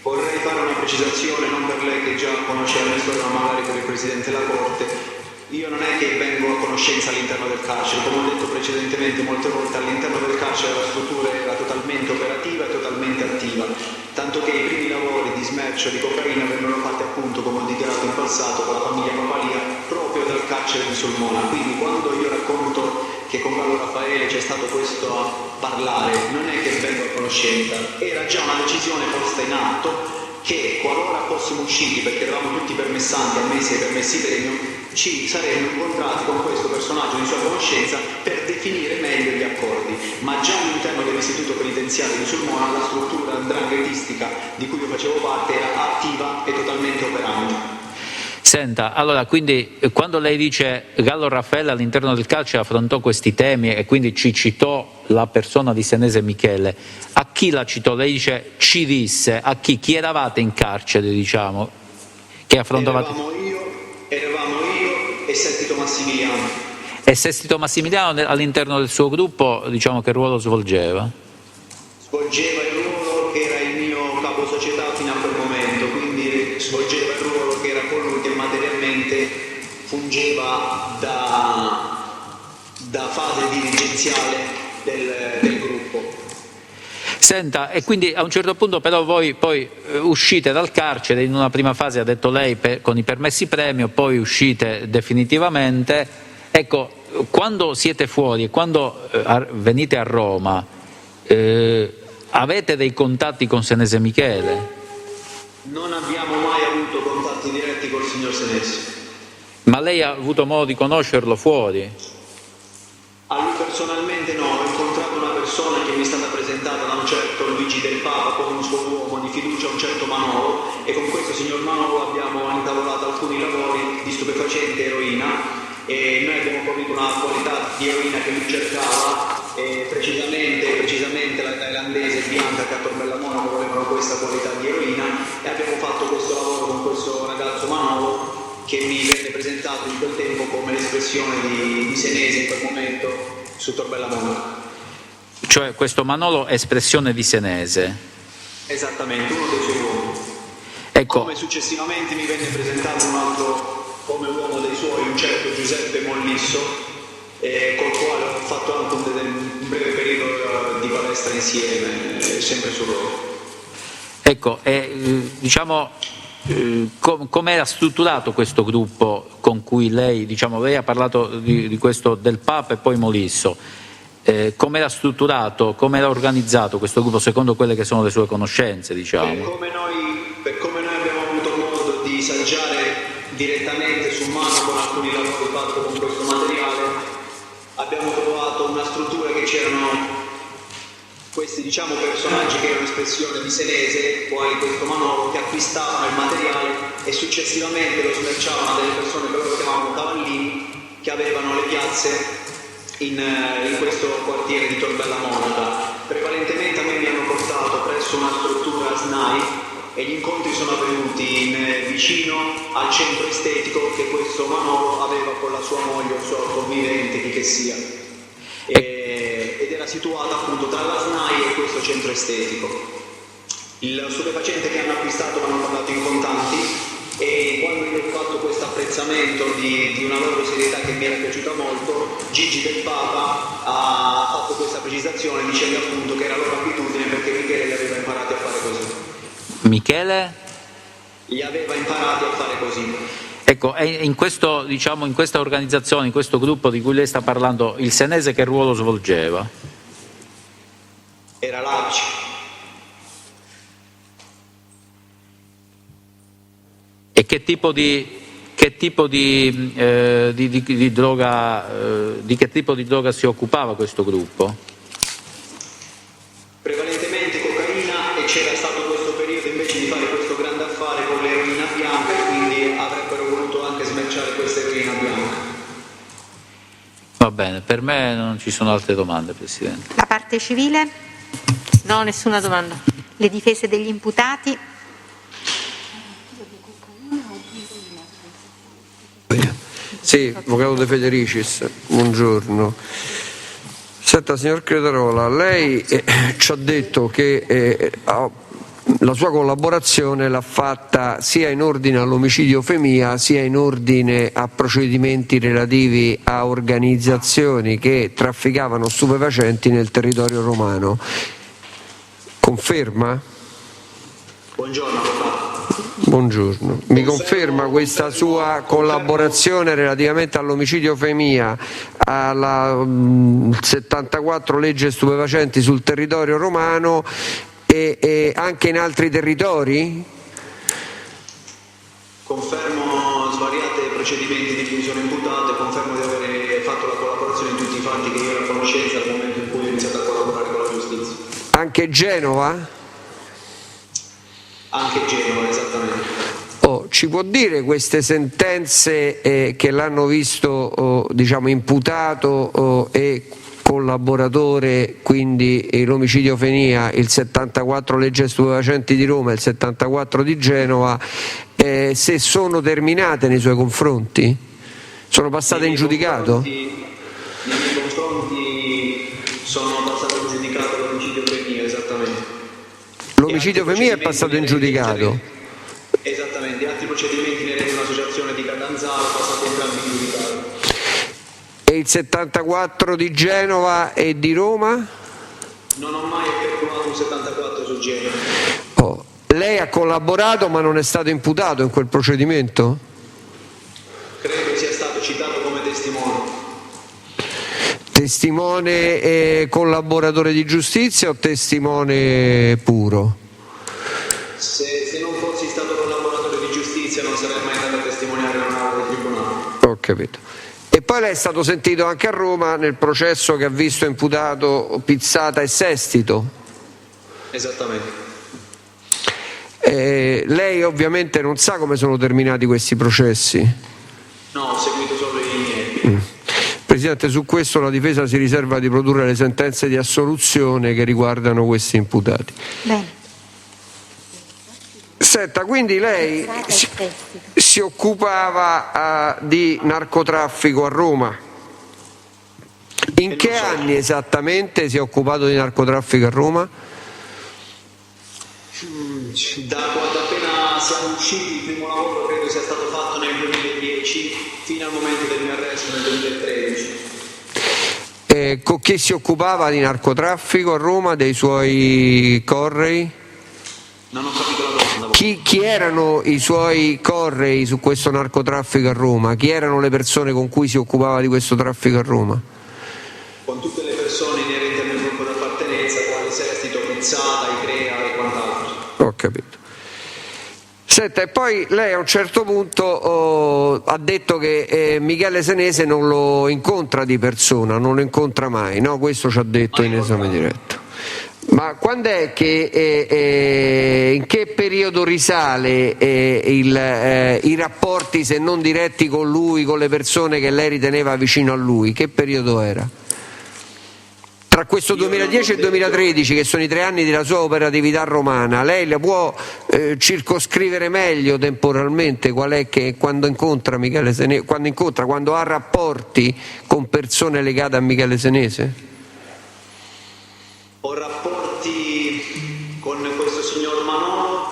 Vorrei fare una precisazione, non per lei che già conosceva la storia, ma magari per il Presidente della Corte. Io non è che vengo a conoscenza all'interno del carcere, come ho detto precedentemente molte volte, all'interno del carcere la struttura era totalmente operativa e totalmente attiva, tanto che i primi lavori di smercio di cocaina vennero fatti appunto, come ho dichiarato in passato, con la famiglia Papalia, proprio dal carcere di Sulmona. Quindi quando io racconto che con Gallo Raffaele c'è stato questo parlare, non è che vengo a conoscenza, era già una decisione posta in atto che qualora fossimo usciti, perché eravamo tutti permessanti, ammessi ai permessi premio, ci saremmo incontrati con questo personaggio di sua conoscenza per definire meglio gli accordi. Ma già all'interno dell'istituto penitenziario di Sulmona la struttura ndranghetistica di cui io facevo parte era attiva e totalmente operante. Senta, allora, quindi quando lei dice Gallo Raffaele all'interno del carcere affrontò questi temi e quindi ci citò la persona di Senese Michele, a chi la citò? Lei dice ci disse, a chi? Chi eravate in carcere, diciamo? Che affrontavate? Eravamo io e Sestito Massimiliano. E Sestito Massimiliano all'interno del suo gruppo, diciamo, che ruolo svolgeva? Svolgeva il ruolo che era il mio capo società fino a quel momento, quindi svolgeva il ruolo che era colui che materialmente fungeva da fase dirigenziale del gruppo. Senta, e quindi a un certo punto però voi poi uscite dal carcere, in una prima fase ha detto lei con i permessi premio, poi uscite definitivamente. Ecco, quando siete fuori e quando venite a Roma, avete dei contatti con Senese Michele? Non abbiamo mai avuto contatti diretti col signor Senese. Ma lei ha avuto modo di conoscerlo fuori? A lui personalmente no, ho incontrato una persona che mi è stata presentata da un certo Luigi del Papa come un suo uomo di fiducia, un certo Manolo, e con questo signor Manolo abbiamo intavolato alcuni lavori di stupefacente eroina, e noi abbiamo fornito una qualità di eroina che lui cercava, e precisamente la thailandese bianca che a Torbella Monaco volevano questa qualità di eroina, e abbiamo fatto questo lavoro con questo ragazzo Manolo che mi venne presentato in quel tempo come l'espressione di Senese in quel momento su Torbella Monaco. Cioè questo Manolo è espressione di Senese? Esattamente, uno dei suoi uomini. Ecco. Come successivamente mi venne presentato un altro come uomo dei suoi, un certo Giuseppe Mollisso, col quale ho fatto anche un breve periodo di palestra insieme, sempre su Roma. Ecco, diciamo, come era strutturato questo gruppo con cui lei, diciamo, lei ha parlato di questo del Papa e poi Molisso, come era strutturato, come era organizzato questo gruppo secondo quelle che sono le sue conoscenze, diciamo? Per come noi abbiamo avuto modo di saggiare direttamente su mano con alcuni lavori fatti con questo materiale, abbiamo trovato una struttura che c'erano questi, diciamo, personaggi che erano espressione di Senese, quali questo Manolo, che acquistavano il materiale e successivamente lo smerciavano a delle persone che loro chiamavano cavallini, che avevano le piazze in questo quartiere di Torbella Monaca. Prevalentemente a me mi hanno portato presso una struttura SNAI e gli incontri sono avvenuti vicino al centro estetico che questo Manolo aveva con la sua moglie o sua convivente, chi che sia. Ed era situata appunto tra la SNAI e questo centro estetico. Il stupefacente che hanno acquistato l'hanno pagato in contanti, e quando io ho fatto questo apprezzamento di una loro serietà che mi era piaciuta molto, Gigi del Papa ha fatto questa precisazione dicendo appunto che era loro abitudine perché Michele li aveva imparati a fare così. Michele? Li aveva imparati a fare così. Ecco, in questo, diciamo, in questa organizzazione, in questo gruppo di cui lei sta parlando, il Senese che ruolo svolgeva? Era l'ABCI. E che tipo di droga, di che tipo di droga si occupava questo gruppo? Prevalentemente cocaina, e c'era stato questo periodo invece di fare questo grande affare con l'eroina bianca, e quindi avrebbero voluto anche smerciare questa eroina bianca. Va bene, per me non ci sono altre domande, Presidente. La parte civile? No, nessuna domanda. Le difese degli imputati? Sì, avvocato De Federicis, buongiorno. Senta, signor Cretarola, lei ci ha detto che la sua collaborazione l'ha fatta sia in ordine all'omicidio Femia sia in ordine a procedimenti relativi a organizzazioni che trafficavano stupefacenti nel territorio romano. Conferma? Buongiorno, avvocato. Buongiorno. Mi conferma questa sua collaborazione relativamente all'omicidio Femia, alla 74 legge stupefacenti sul territorio romano e anche in altri territori? Confermo svariati procedimenti di cui mi sono imputato e confermo di aver fatto la collaborazione in tutti i fatti che io ero a conoscenza al momento in cui ho iniziato a collaborare con la giustizia. Anche Genova? Anche Genova, esattamente. Ci può dire queste sentenze che l'hanno visto diciamo imputato e collaboratore, quindi l'omicidio Fenia, il 74 legge stupefacenti di Roma e il 74 di Genova, se sono terminate nei suoi confronti? Sono passate in giudicato? Nei miei confronti sono passate in giudicato l'omicidio Femia, esattamente. L'omicidio Femia è passato in giudicato? Esattamente, altri procedimenti inerenti all'associazione di Catanzaro passati entrambi in giudicato. E il 74 di Genova e di Roma? Non ho mai effettuato un 74 su Genova. Lei ha collaborato ma non è stato imputato in quel procedimento? Credo sia stato citato come testimone. Testimone e collaboratore di giustizia o testimone puro? Se non fossi stato collaboratore di giustizia non sarei mai andato a testimoniare in un'aula del tribunale. Ho capito. E poi lei è stato sentito anche a Roma nel processo che ha visto imputato Pizzata e Sestito? Esattamente. Lei ovviamente non sa come sono terminati questi processi? No, ho seguito solo i miei. Presidente, su questo la difesa si riserva di produrre le sentenze di assoluzione che riguardano questi imputati. Bene. Senta, quindi lei si occupava di narcotraffico a Roma. In che anni esattamente si è occupato di narcotraffico a Roma? Da quando appena siamo usciti il primo lavoro credo sia stato fatto nel 2010 fino al momento del mio arresto nel 2013. Con chi si occupava di narcotraffico a Roma, dei suoi correi? Non ho capito la domanda. Chi erano i suoi correi su questo narcotraffico a Roma? Chi erano le persone con cui si occupava di questo traffico a Roma? Con tutte le persone inerenti al mio gruppo di appartenenza, quali Sestito, Pizzata, Icrea e quant'altro. Ho capito. Senta, e poi lei a un certo punto ha detto che Michele Senese non lo incontra di persona, non lo incontra mai, no? Questo ci ha detto in esame diretto. Ma quando è che, in che periodo risale i rapporti, se non diretti con lui, con le persone che lei riteneva vicino a lui? Che periodo era? Tra questo 2010 e 2013, che sono i 3 anni della sua operatività romana, lei la può circoscrivere meglio temporalmente qual è che quando incontra Michele Senese, quando ha rapporti con persone legate a Michele Senese? Ho rapporti con questo signor Manolo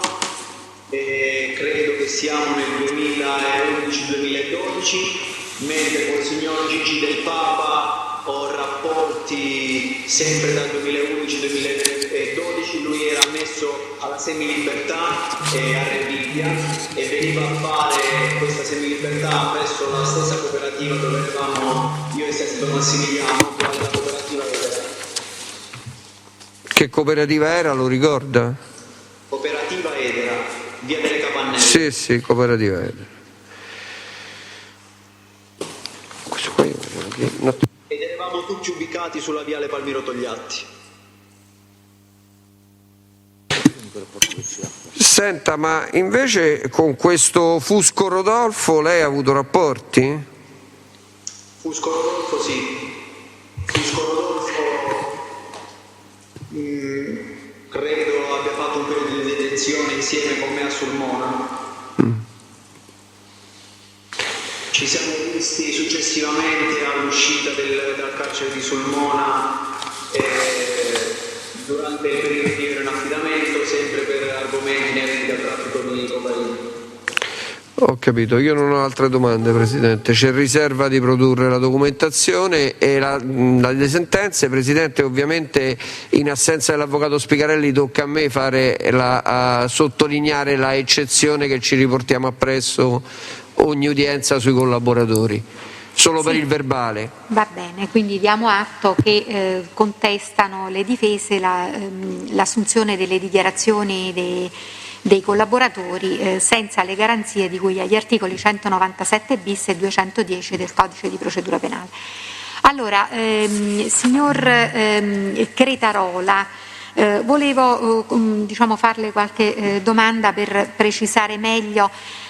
e credo che siamo nel 2011-2012, mentre con il signor Gigi del Papa ho rapporti sempre dal 2011-2012, lui era ammesso alla semilibertà a Rebibbia e veniva a fare questa semilibertà presso la stessa cooperativa dove eravamo io e Sestito Massimiliano, quale la cooperativa Edera. Che cooperativa era, lo ricorda? Cooperativa Edera, via delle Capannelle. Sì, cooperativa Edera. Questo qua ed eravamo tutti ubicati sulla viale Palmiro Togliatti. Senta, ma invece con questo Fusco Rodolfo lei ha avuto rapporti? Fusco Rodolfo sì. Fusco Rodolfo credo abbia fatto un periodo di detenzione insieme con me a Sulmona. Ci siamo visti successivamente all'uscita dal carcere di Sulmona durante il periodo di ero in affidamento, sempre per argomenti inerenti al traffico di cocaina. Ho capito, io non ho altre domande, Presidente. C'è riserva di produrre la documentazione e le sentenze, Presidente. Ovviamente in assenza dell'Avvocato Spigarelli tocca a me sottolineare la eccezione che ci riportiamo appresso ogni udienza sui collaboratori. Solo per il verbale. Va bene, quindi diamo atto che contestano le difese l'assunzione delle dichiarazioni dei collaboratori senza le garanzie di cui agli articoli 197 bis e 210 del Codice di procedura penale. Allora, signor Cretarola, volevo farle qualche domanda per precisare meglio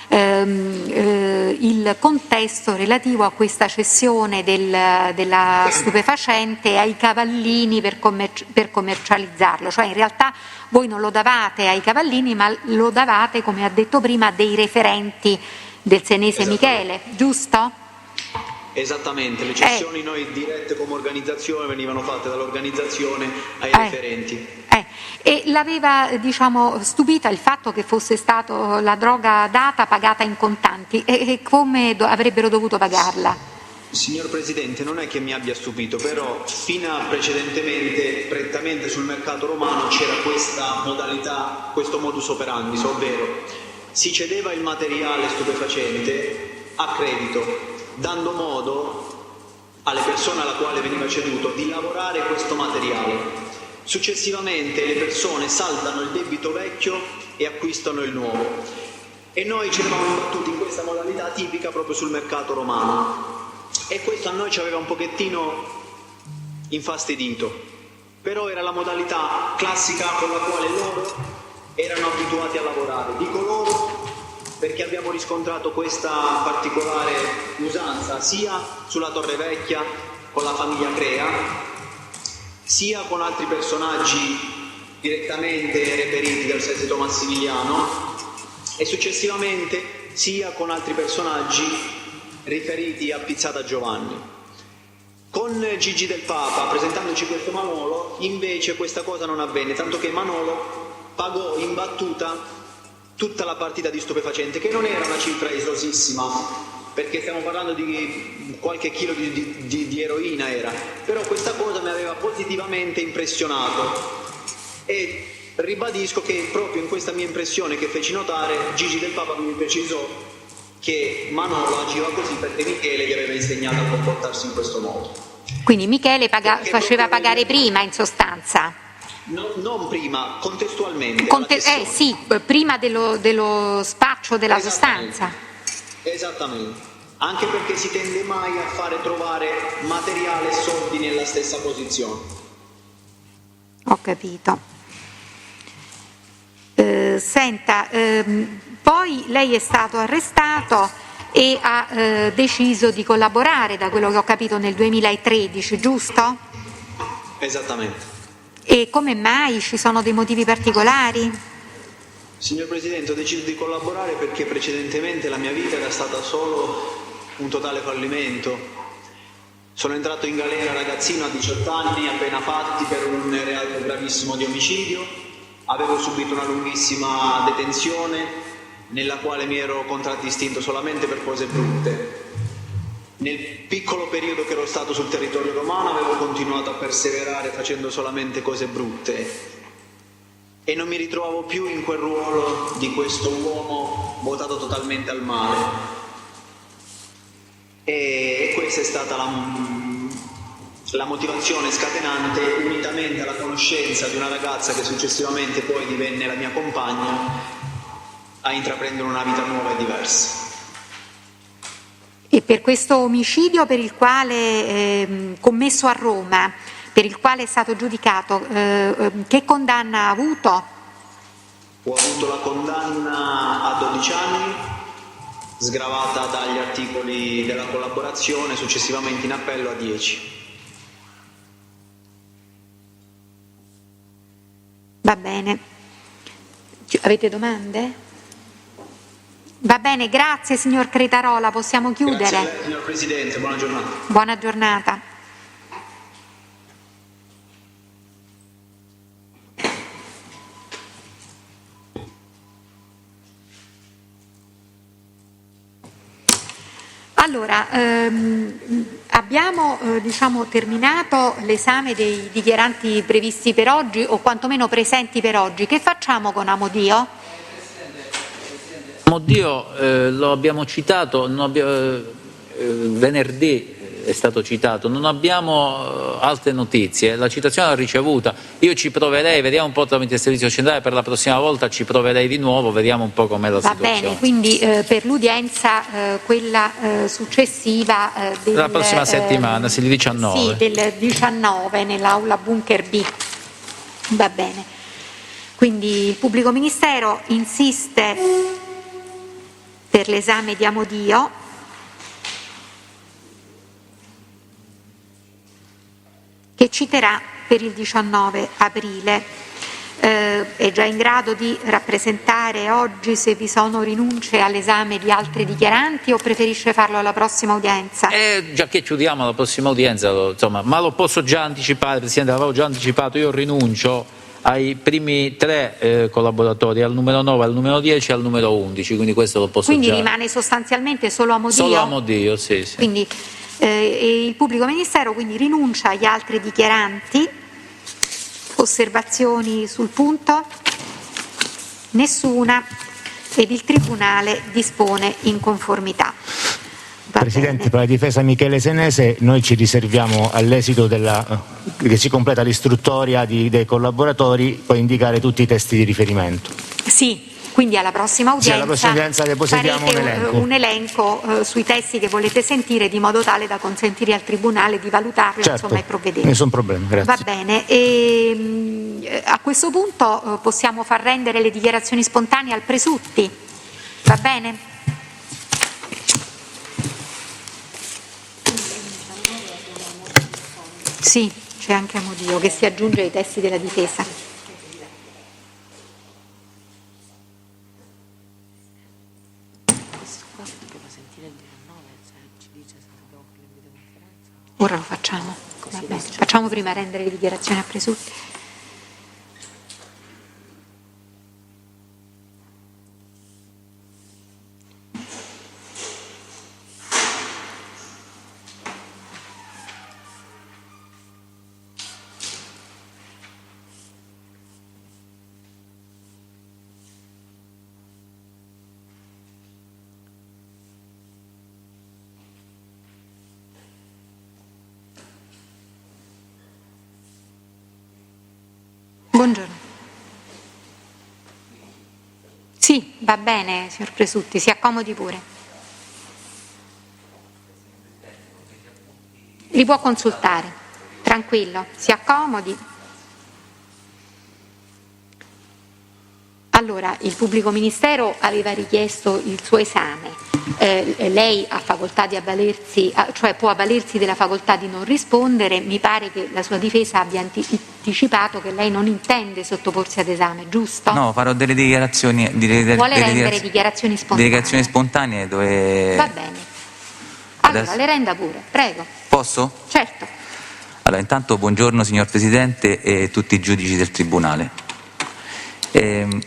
il contesto relativo a questa cessione della stupefacente ai cavallini per commercializzarlo, cioè in realtà voi non lo davate ai cavallini ma lo davate, come ha detto prima, a dei referenti del senese Michele, giusto? Esattamente, le cessioni noi dirette come organizzazione venivano fatte dall'organizzazione ai referenti. E l'aveva stupita il fatto che fosse stato la droga pagata in contanti e come avrebbero dovuto pagarla? Signor Presidente, non è che mi abbia stupito, però fino a precedentemente, prettamente sul mercato romano, c'era questa modalità, questo modus operandi, ovvero si cedeva il materiale stupefacente a credito, dando modo alle persone alla quale veniva ceduto di lavorare questo materiale. Successivamente le persone saldano il debito vecchio e acquistano il nuovo. E noi ci eravamo imbattuti in questa modalità tipica proprio sul mercato romano. E questo a noi ci aveva un pochettino infastidito. Però era la modalità classica con la quale loro erano abituati a lavorare. Dico loro perché abbiamo riscontrato questa particolare usanza sia sulla Torre Vecchia con la famiglia Crea, sia con altri personaggi direttamente reperiti dal Sesto Massimiliano e successivamente sia con altri personaggi riferiti a Pizzata Giovanni. Con Gigi del Papa, presentandoci questo Manolo, invece questa cosa non avvenne, tanto che Manolo pagò in battuta tutta la partita di stupefacente, che non era una cifra esosissima, perché stiamo parlando di qualche chilo di eroina era, però questa cosa mi aveva positivamente impressionato e ribadisco che proprio in questa mia impressione che feci notare Gigi del Papa mi precisò che Manolo agiva così perché Michele gli aveva insegnato a comportarsi in questo modo. Quindi Michele faceva pagare prima, in sostanza? Non prima, contestualmente. Sì, prima dello spaccio della sostanza. Esattamente, anche perché si tende mai a fare trovare materiale e soldi nella stessa posizione. Ho capito. Senta, poi lei è stato arrestato e ha deciso di collaborare, da quello che ho capito, nel 2013, giusto? Esattamente. E come mai? Ci sono dei motivi particolari? Signor Presidente, ho deciso di collaborare perché precedentemente la mia vita era stata solo un totale fallimento. Sono entrato in galera ragazzino a 18 anni, appena fatti, per un reato gravissimo di omicidio. Avevo subito una lunghissima detenzione nella quale mi ero contraddistinto solamente per cose brutte. Nel piccolo periodo che ero stato sul territorio romano avevo continuato a perseverare facendo solamente cose brutte. E non mi ritrovavo più in quel ruolo di questo uomo votato totalmente al male. E questa è stata la motivazione scatenante, unitamente alla conoscenza di una ragazza che successivamente poi divenne la mia compagna, a intraprendere una vita nuova e diversa. E per questo omicidio per il quale commesso a Roma, per il quale è stato giudicato, che condanna ha avuto? Ho avuto la condanna a 12 anni, sgravata dagli articoli della collaborazione, successivamente in appello a 10. Va bene. Avete domande? Va bene, grazie signor Cretarola, possiamo chiudere? Grazie a lei, signor Presidente, buona giornata. Buona giornata. Allora, abbiamo terminato l'esame dei dichiaranti previsti per oggi o quantomeno presenti per oggi. Che facciamo con Amodio? Amodio lo abbiamo citato, venerdì è stato citato, non abbiamo altre notizie, la citazione l'ha ricevuta, io ci proverei, vediamo un po' tramite il servizio centrale, per la prossima volta ci proverei di nuovo, vediamo un po' com'è la situazione. Va bene, quindi per l'udienza quella successiva la prossima settimana, sì, il 19. Sì, del 19 nell'aula Bunker B. Va bene. Quindi il pubblico ministero insiste per l'esame di Amodio. Che citerà per il 19 aprile. È già in grado di rappresentare oggi se vi sono rinunce all'esame di altri dichiaranti o preferisce farlo alla prossima udienza? Già che chiudiamo la prossima udienza, insomma, ma lo posso già anticipare, Presidente, l'avevo già anticipato, io rinuncio ai primi 3 collaboratori, al numero 9, al numero 10 e al numero 11, quindi questo lo posso quindi già... rimane sostanzialmente solo Amodio? Solo Amodio, sì. Quindi, il pubblico ministero quindi rinuncia agli altri dichiaranti. Osservazioni sul punto? Nessuna, ed il Tribunale dispone in conformità. Presidente, per la difesa Michele Senese noi ci riserviamo all'esito che si completa l'istruttoria dei collaboratori poi indicare tutti i testi di riferimento. Sì. Quindi alla prossima udienza, alla prossima udienza depositiamo un elenco sui testi che volete sentire, di modo tale da consentire al Tribunale di valutarli, certo, e provvedere. Nessun problema, grazie. Va bene. A questo punto possiamo far rendere le dichiarazioni spontanee al Presutti. Va bene? Sì, c'è anche Amodio che si aggiunge ai testi della difesa. Ora lo facciamo. Vabbè, facciamo prima rendere le dichiarazioni a Presutti. Buongiorno. Sì, va bene, signor Presutti, si accomodi pure. Li può consultare, tranquillo, si accomodi. Allora, il pubblico ministero aveva richiesto il suo esame. Lei ha facoltà di avvalersi, cioè può avvalersi della facoltà di non rispondere. Mi pare che la sua difesa abbia anticipato che lei non intende sottoporsi ad esame, giusto? No, farò delle dichiarazioni. Vuole rendere dichiarazioni spontanee? Dichiarazioni spontanee dove... Va bene. Allora, adesso le renda pure, prego. Posso? Certo. Allora, intanto buongiorno signor Presidente e tutti i giudici del Tribunale.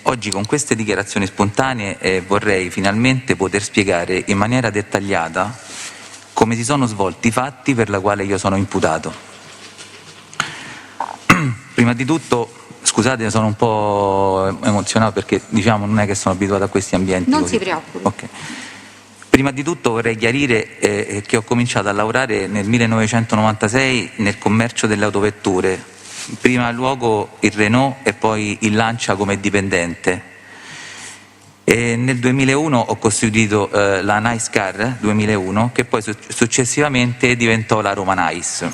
Oggi con queste dichiarazioni spontanee vorrei finalmente poter spiegare in maniera dettagliata come si sono svolti i fatti per la quale io sono imputato. Prima di tutto, scusate, sono un po' emozionato perché non è che sono abituato a questi ambienti. Non così. Si preoccupi. Okay. Prima di tutto vorrei chiarire che ho cominciato a lavorare nel 1996 nel commercio delle autovetture. In primo luogo il Renault e poi il Lancia come dipendente. E nel 2001 ho costituito la Nice Car 2001 che poi successivamente diventò la Roma Nice.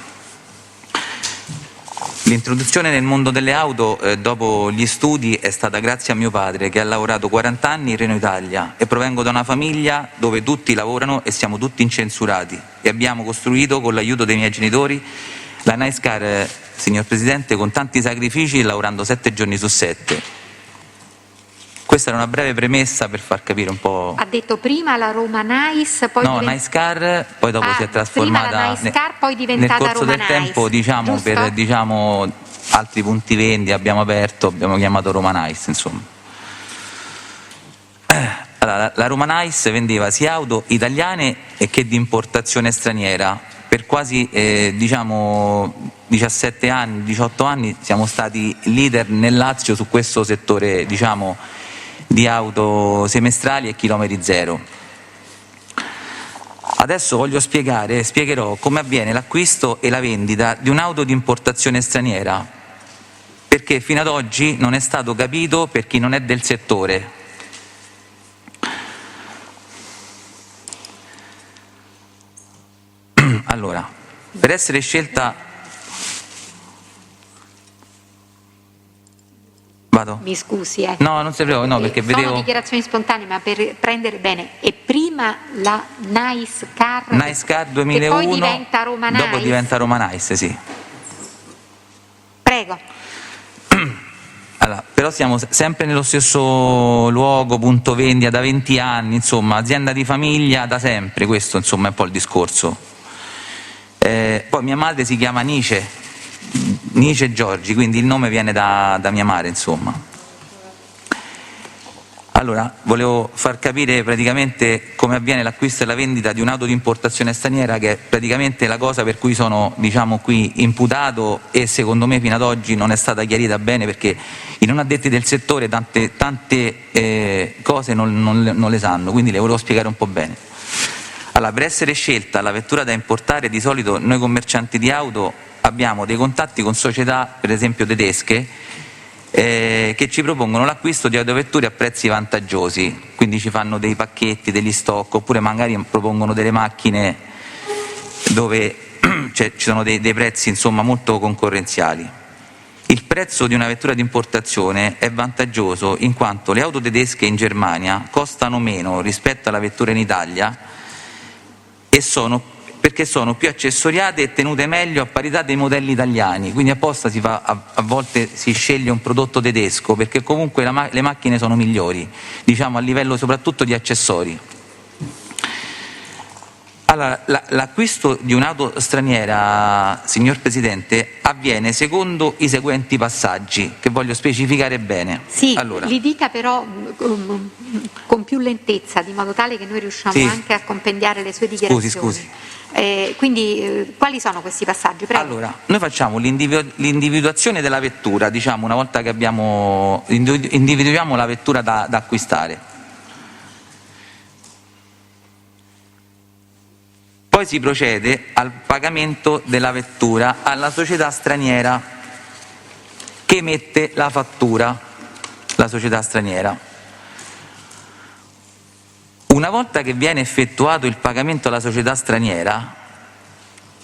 L'introduzione nel mondo delle auto dopo gli studi è stata grazie a mio padre che ha lavorato 40 anni in Renault Italia e provengo da una famiglia dove tutti lavorano e siamo tutti incensurati e abbiamo costruito con l'aiuto dei miei genitori la Nice Car, signor Presidente, con tanti sacrifici, lavorando 7 giorni su 7. Questa era una breve premessa per far capire un po'. Ha detto prima la Roma Nice, poi Nice Car, poi dopo si è trasformata prima la Nice Car, poi diventata nel corso Roma del tempo, Nice, per altri punti vendi abbiamo chiamato Roma Nice, insomma. Allora, la Roma Nice vendeva sia auto italiane che di importazione straniera. Per quasi 17 anni, 18 anni siamo stati leader nel Lazio su questo settore di auto semestrali e chilometri zero. Adesso spiegherò come avviene l'acquisto e la vendita di un'auto di importazione straniera, perché fino ad oggi non è stato capito per chi non è del settore. Allora, per essere scelta... Vado? Mi scusi, No, non si prego, no, perché sono vedevo... dichiarazioni spontanee, ma per prendere bene, e prima la Nice Car, Nice Car 2001, che poi diventa Roma Nice. dopo diventa Roma Nice, sì. Prego. Allora, però siamo sempre nello stesso luogo, punto vendita, da 20 anni, insomma, azienda di famiglia da sempre, questo insomma è un po' il discorso. Poi mia madre si chiama Nice Giorgi, quindi il nome viene da mia madre, insomma. Allora, volevo far capire praticamente come avviene l'acquisto e la vendita di un'auto di importazione straniera, che è praticamente la cosa per cui sono, qui imputato, e secondo me fino ad oggi non è stata chiarita bene, perché i non addetti del settore tante cose non le sanno, quindi le volevo spiegare un po' bene. Allora, per essere scelta la vettura da importare, di solito noi commercianti di auto abbiamo dei contatti con società, per esempio tedesche, che ci propongono l'acquisto di autovetture a prezzi vantaggiosi, quindi ci fanno dei pacchetti, degli stock, oppure magari propongono delle macchine dove ci sono dei prezzi insomma molto concorrenziali. Il prezzo di una vettura di importazione è vantaggioso in quanto le auto tedesche in Germania costano meno rispetto alla vettura in Italia, perché sono più accessoriate e tenute meglio a parità dei modelli italiani, quindi apposta a volte si sceglie un prodotto tedesco, perché comunque le macchine sono migliori, a livello soprattutto di accessori. Allora, l'acquisto di un'auto straniera, signor Presidente, avviene secondo i seguenti passaggi, che voglio specificare bene. Sì, allora, li dica però con più lentezza, di modo tale che noi riusciamo anche a compendiare le sue dichiarazioni. Scusi. Quindi quali sono questi passaggi? Prego. Allora, noi facciamo l'individuazione della vettura, una volta che individuiamo la vettura da acquistare. Poi si procede al pagamento della vettura alla società straniera che emette la fattura, la società straniera. Una volta che viene effettuato il pagamento alla società straniera,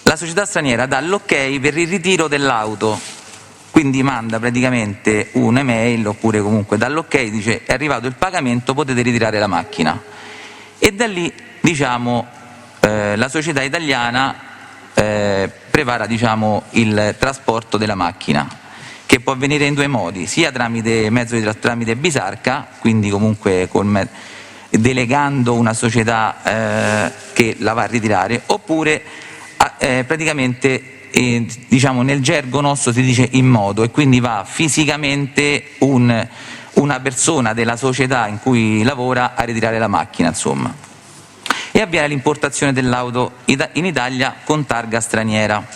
la società straniera dà l'ok per il ritiro dell'auto, quindi manda praticamente un'email, oppure comunque dà l'ok, dice è arrivato il pagamento, potete ritirare la macchina. E da lì, la società italiana prepara il trasporto della macchina, che può avvenire in due modi, sia tramite tramite bisarca, quindi comunque delegando una società che la va a ritirare, oppure praticamente nel gergo nostro si dice in moto, e quindi va fisicamente una persona della società in cui lavora a ritirare la macchina, insomma. E avviene l'importazione dell'auto in Italia con targa straniera.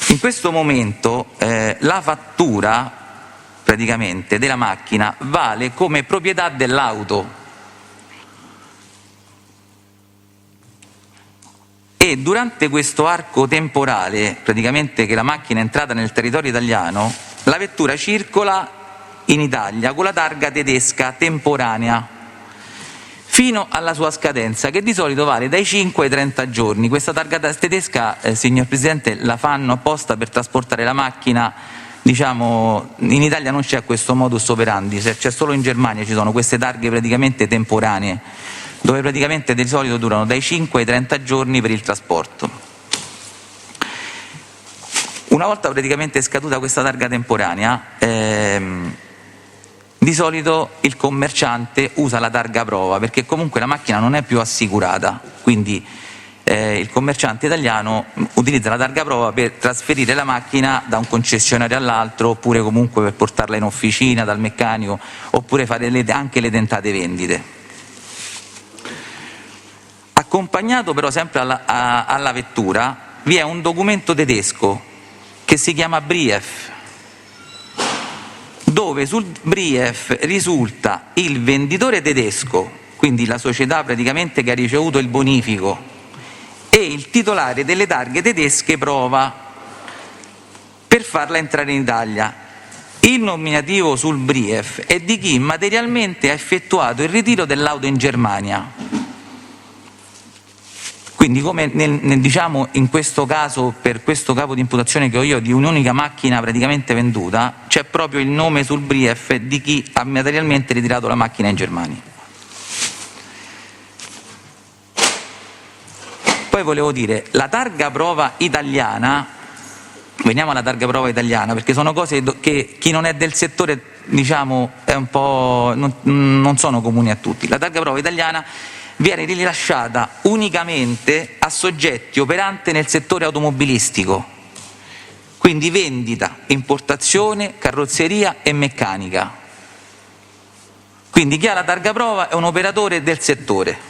In questo momento la fattura praticamente della macchina vale come proprietà dell'auto, e durante questo arco temporale, praticamente che la macchina è entrata nel territorio italiano, la vettura circola in Italia con la targa tedesca temporanea fino alla sua scadenza, che di solito vale dai 5 ai 30 giorni. Questa targa tedesca, signor Presidente, la fanno apposta per trasportare la macchina, in Italia non c'è questo modus operandi, c'è solo in Germania, ci sono queste targhe praticamente temporanee, dove praticamente di solito durano dai 5 ai 30 giorni per il trasporto. Una volta praticamente scaduta questa targa temporanea, di solito il commerciante usa la targa prova, perché comunque la macchina non è più assicurata, quindi il commerciante italiano utilizza la targa prova per trasferire la macchina da un concessionario all'altro, oppure comunque per portarla in officina dal meccanico, oppure fare anche le tentate vendite. Accompagnato però sempre alla vettura vi è un documento tedesco che si chiama Brief, dove sul Brief risulta il venditore tedesco, quindi la società praticamente che ha ricevuto il bonifico, e il titolare delle targhe tedesche prova per farla entrare in Italia. Il nominativo sul Brief è di chi materialmente ha effettuato il ritiro dell'auto in Germania. Quindi come diciamo in questo caso, per questo capo di imputazione che ho io di un'unica macchina praticamente venduta, c'è proprio il nome sul Brief di chi ha materialmente ritirato la macchina in Germania. Poi volevo dire, la targa prova italiana, veniamo alla targa prova italiana, perché sono cose che chi non è del settore, diciamo, è un po', non sono comuni a tutti. La targa prova italiana viene rilasciata unicamente a soggetti operanti nel settore automobilistico, quindi vendita, importazione, carrozzeria e meccanica. Quindi chi ha la targa prova è un operatore del settore.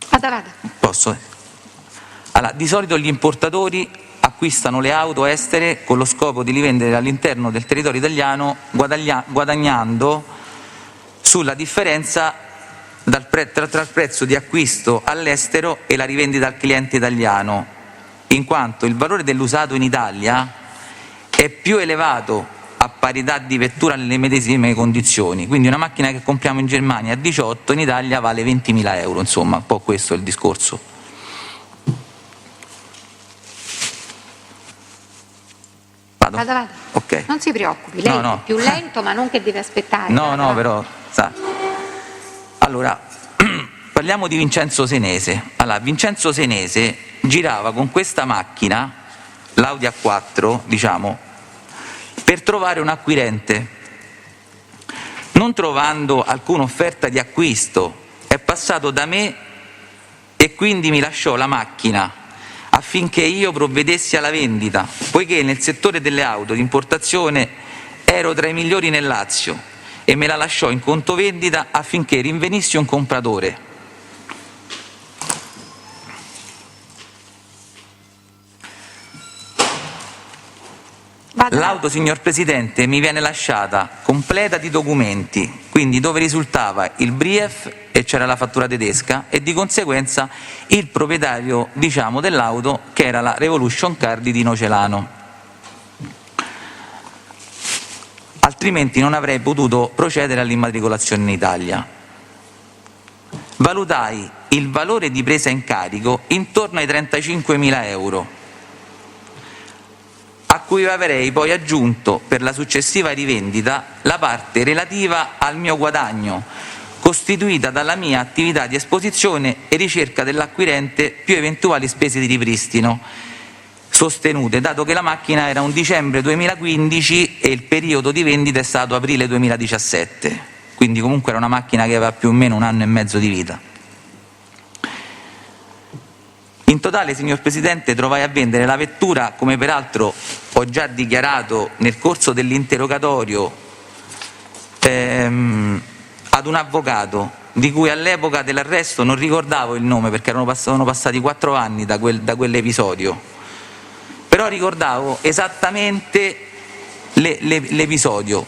Vada. Posso? Allora, di solito gli importatori acquistano le auto estere con lo scopo di rivendere all'interno del territorio italiano, guadagnando sulla differenza tra il prezzo di acquisto all'estero e la rivendita al cliente italiano, in quanto il valore dell'usato in Italia è più elevato a parità di vettura nelle medesime condizioni. Quindi una macchina che compriamo in Germania a 18 in Italia vale 20.000 euro, insomma, un po' questo è il discorso. Vada. Okay. Non si preoccupi, lei no. è più lento, ma non che deve aspettare. No, però sa. Allora, parliamo di Vincenzo Senese. Allora, Vincenzo Senese girava con questa macchina, l'Audi A4, diciamo, per trovare un acquirente. Non trovando alcuna offerta di acquisto, è passato da me e quindi mi lasciò la macchina affinché io provvedessi alla vendita, poiché nel settore delle auto di importazione ero tra i migliori nel Lazio, e me la lasciò in conto vendita affinché rinvenissi un compratore. L'auto, signor Presidente, mi viene lasciata completa di documenti, quindi dove risultava il Brief e c'era la fattura tedesca, e di conseguenza il proprietario, diciamo, dell'auto, che era la Revolution Car di Dino Celano. Altrimenti non avrei potuto procedere all'immatricolazione in Italia. Valutai il valore di presa in carico intorno ai 35.000 euro, a cui avrei poi aggiunto per la successiva rivendita la parte relativa al mio guadagno, costituita dalla mia attività di esposizione e ricerca dell'acquirente più eventuali spese di ripristino sostenute, dato che la macchina era un dicembre 2015 e il periodo di vendita è stato aprile 2017, quindi comunque era una macchina che aveva più o meno 1 anno e mezzo di vita. In totale, signor Presidente, trovai a vendere la vettura, come peraltro ho già dichiarato nel corso dell'interrogatorio, ad un avvocato di cui all'epoca dell'arresto non ricordavo il nome perché sono passati 4 anni da quell'episodio, però ricordavo esattamente l'episodio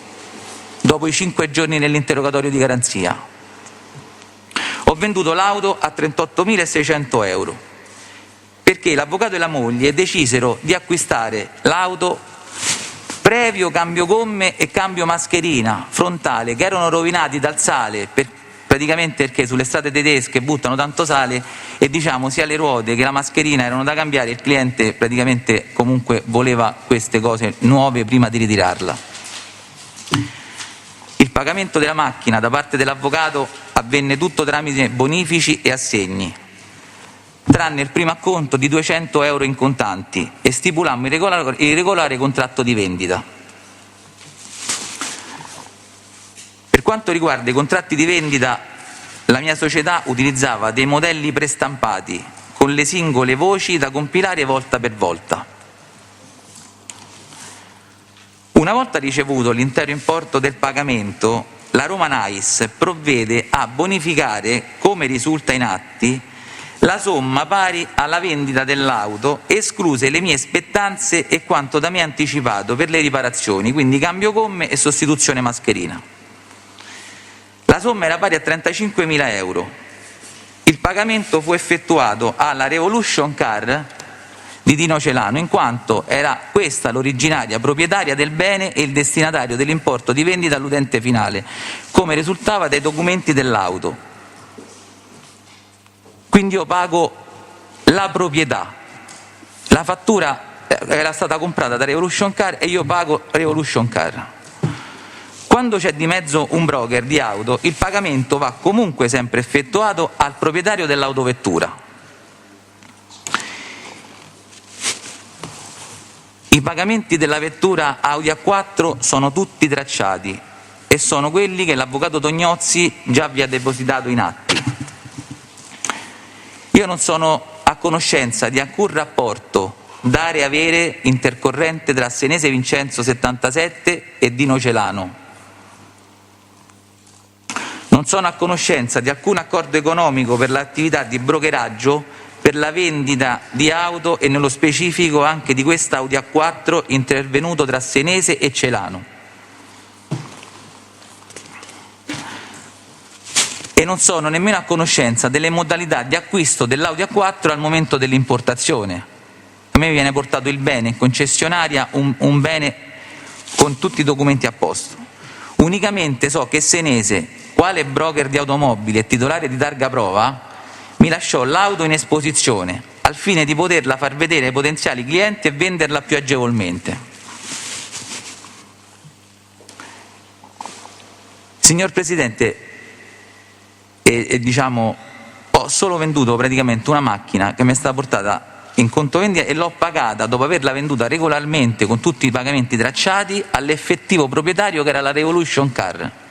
dopo i 5 giorni nell'interrogatorio di garanzia. Ho venduto l'auto a 38.600 euro. Perché l'avvocato e la moglie decisero di acquistare l'auto previo cambio gomme e cambio mascherina frontale, che erano rovinati dal sale, praticamente perché sulle strade tedesche buttano tanto sale e, diciamo, sia le ruote che la mascherina erano da cambiare. Il cliente praticamente comunque voleva queste cose nuove prima di ritirarla. Il pagamento della macchina da parte dell'avvocato avvenne tutto tramite bonifici e assegni, tranne il primo acconto di 200 euro in contanti, e stipulammo il regolare contratto di vendita. Per quanto riguarda i contratti di vendita, la mia società utilizzava dei modelli prestampati con le singole voci da compilare volta per volta. Una volta ricevuto l'intero importo del pagamento, la Roma Nais provvede a bonificare, come risulta in atti, la somma pari alla vendita dell'auto, escluse le mie spettanze e quanto da me anticipato per le riparazioni, quindi cambio gomme e sostituzione mascherina. La somma era pari a 35.000 euro. Il pagamento fu effettuato alla Revolution Car di Dino Celano, in quanto era questa l'originaria proprietaria del bene e il destinatario dell'importo di vendita all'utente finale, come risultava dai documenti dell'auto. Quindi io pago la proprietà. La fattura era stata comprata da Revolution Car e io pago Revolution Car. Quando c'è di mezzo un broker di auto, il pagamento va comunque sempre effettuato al proprietario dell'autovettura. I pagamenti della vettura Audi A4 sono tutti tracciati e sono quelli che l'avvocato Tognozzi già vi ha depositato in atti. Io non sono a conoscenza di alcun rapporto dare-avere intercorrente tra Senese Vincenzo 77 e Dino Celano. Non sono a conoscenza di alcun accordo economico per l'attività di brokeraggio per la vendita di auto e nello specifico anche di questa Audi A4 intervenuto tra Senese e Celano. E non sono nemmeno a conoscenza delle modalità di acquisto dell'Audi A4 al momento dell'importazione. A me viene portato il bene in concessionaria, un bene con tutti i documenti a posto. Unicamente so che Senese, quale broker di automobili e titolare di targa prova, mi lasciò l'auto in esposizione al fine di poterla far vedere ai potenziali clienti e venderla più agevolmente. Signor Presidente, ho solo venduto praticamente una macchina che mi è stata portata in conto vendita e l'ho pagata dopo averla venduta regolarmente con tutti i pagamenti tracciati all'effettivo proprietario che era la Revolution Car.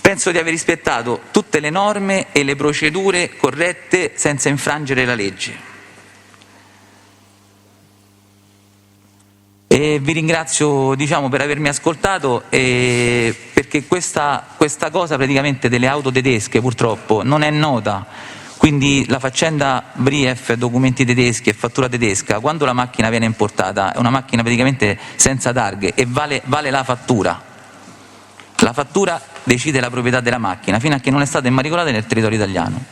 Penso di aver rispettato tutte le norme e le procedure corrette senza infrangere la legge. E vi ringrazio per avermi ascoltato, perché questa cosa praticamente delle auto tedesche purtroppo non è nota, quindi la faccenda Brief, documenti tedeschi e fattura tedesca, quando la macchina viene importata è una macchina praticamente senza targhe e vale la fattura. La fattura decide la proprietà della macchina fino a che non è stata immatricolata nel territorio italiano.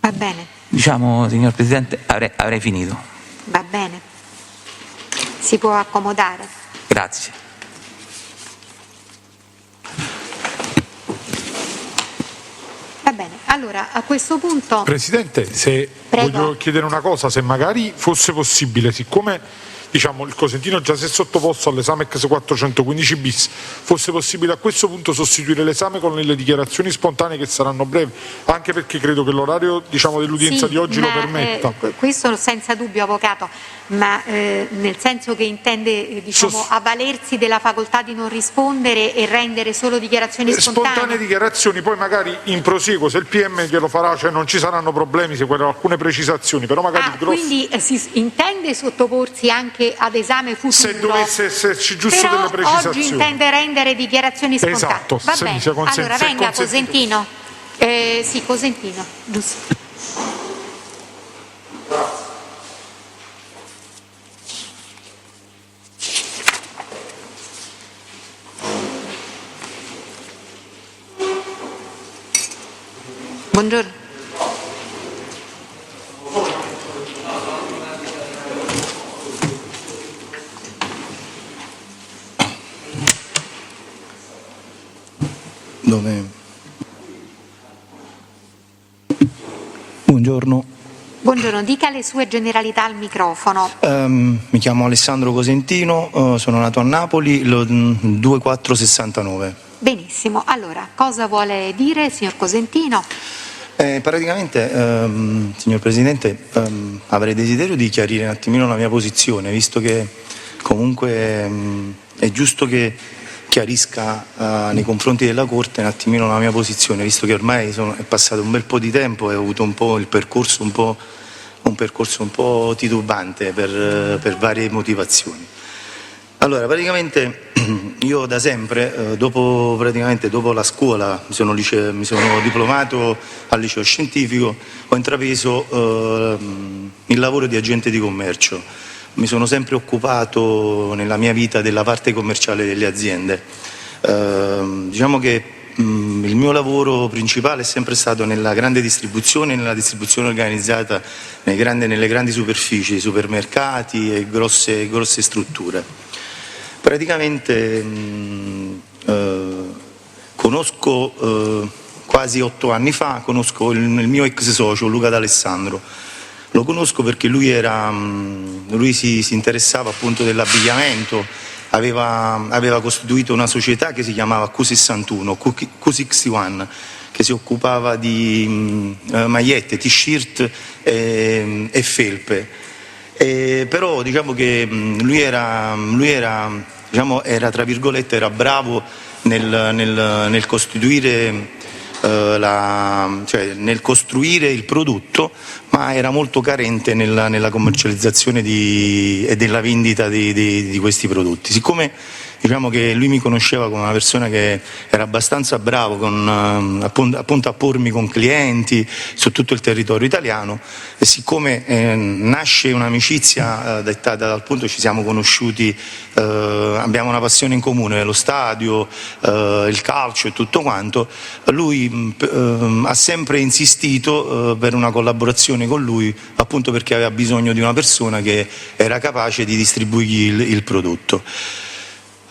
Va bene. Signor Presidente, avrei finito. Va bene. Si può accomodare. Grazie. Va bene, allora a questo punto... Presidente, se voglio chiedere una cosa, se magari fosse possibile, siccome il Cosentino già si è sottoposto all'esame ex 415 bis, fosse possibile a questo punto sostituire l'esame con le dichiarazioni spontanee che saranno brevi, anche perché credo che l'orario dell'udienza di oggi lo permetta. Questo senza dubbio, Avvocato, ma nel senso che intende avvalersi della facoltà di non rispondere e rendere solo dichiarazioni spontanee? Spontanee dichiarazioni, poi magari in prosieguo, se il PM glielo farà, non ci saranno problemi, se vogliono alcune precisazioni, però magari quindi si intende sottoporsi anche ad esame futuro, se dovesse esserci giusto delle precisazioni. Oggi intende rendere dichiarazioni spontanee. Esatto, va bene. Allora venga Cosentino. Sì, Cosentino, giusto. Buongiorno. Buongiorno. Buongiorno, dica le sue generalità al microfono. Mi chiamo Alessandro Cosentino, sono nato a Napoli, 2469. Benissimo, allora cosa vuole dire signor Cosentino? Praticamente, signor Presidente, avrei desiderio di chiarire un attimino la mia posizione, visto che comunque è giusto che chiarisca nei confronti della Corte un attimino la mia posizione, visto che ormai è passato un bel po' di tempo e ho avuto un po' il percorso un po' un percorso un po' titubante per varie motivazioni. Allora, praticamente io da sempre, dopo la scuola, mi sono diplomato al liceo scientifico, ho intrapreso il lavoro di agente di commercio. Mi sono sempre occupato nella mia vita della parte commerciale delle aziende. Diciamo che il mio lavoro principale è sempre stato nella grande distribuzione, nella distribuzione organizzata nelle grandi superfici, supermercati e grosse strutture. Praticamente conosco quasi 8 anni fa, conosco il mio ex socio Luca D'Alessandro. Lo conosco perché lui si interessava appunto dell'abbigliamento, aveva costituito una società che si chiamava Q61, Q61, che si occupava di magliette, t-shirt e felpe. Però diciamo che lui era tra virgolette era bravo nel costituire nel costruire il prodotto, ma era molto carente nella commercializzazione e della vendita di questi prodotti. Siccome diciamo che lui mi conosceva come una persona che era abbastanza bravo appunto a pormi con clienti su tutto il territorio italiano, e siccome nasce un'amicizia dettata dal punto ci siamo conosciuti, abbiamo una passione in comune, lo stadio, il calcio e tutto quanto, lui ha sempre insistito per una collaborazione con lui, appunto perché aveva bisogno di una persona che era capace di distribuirgli il prodotto.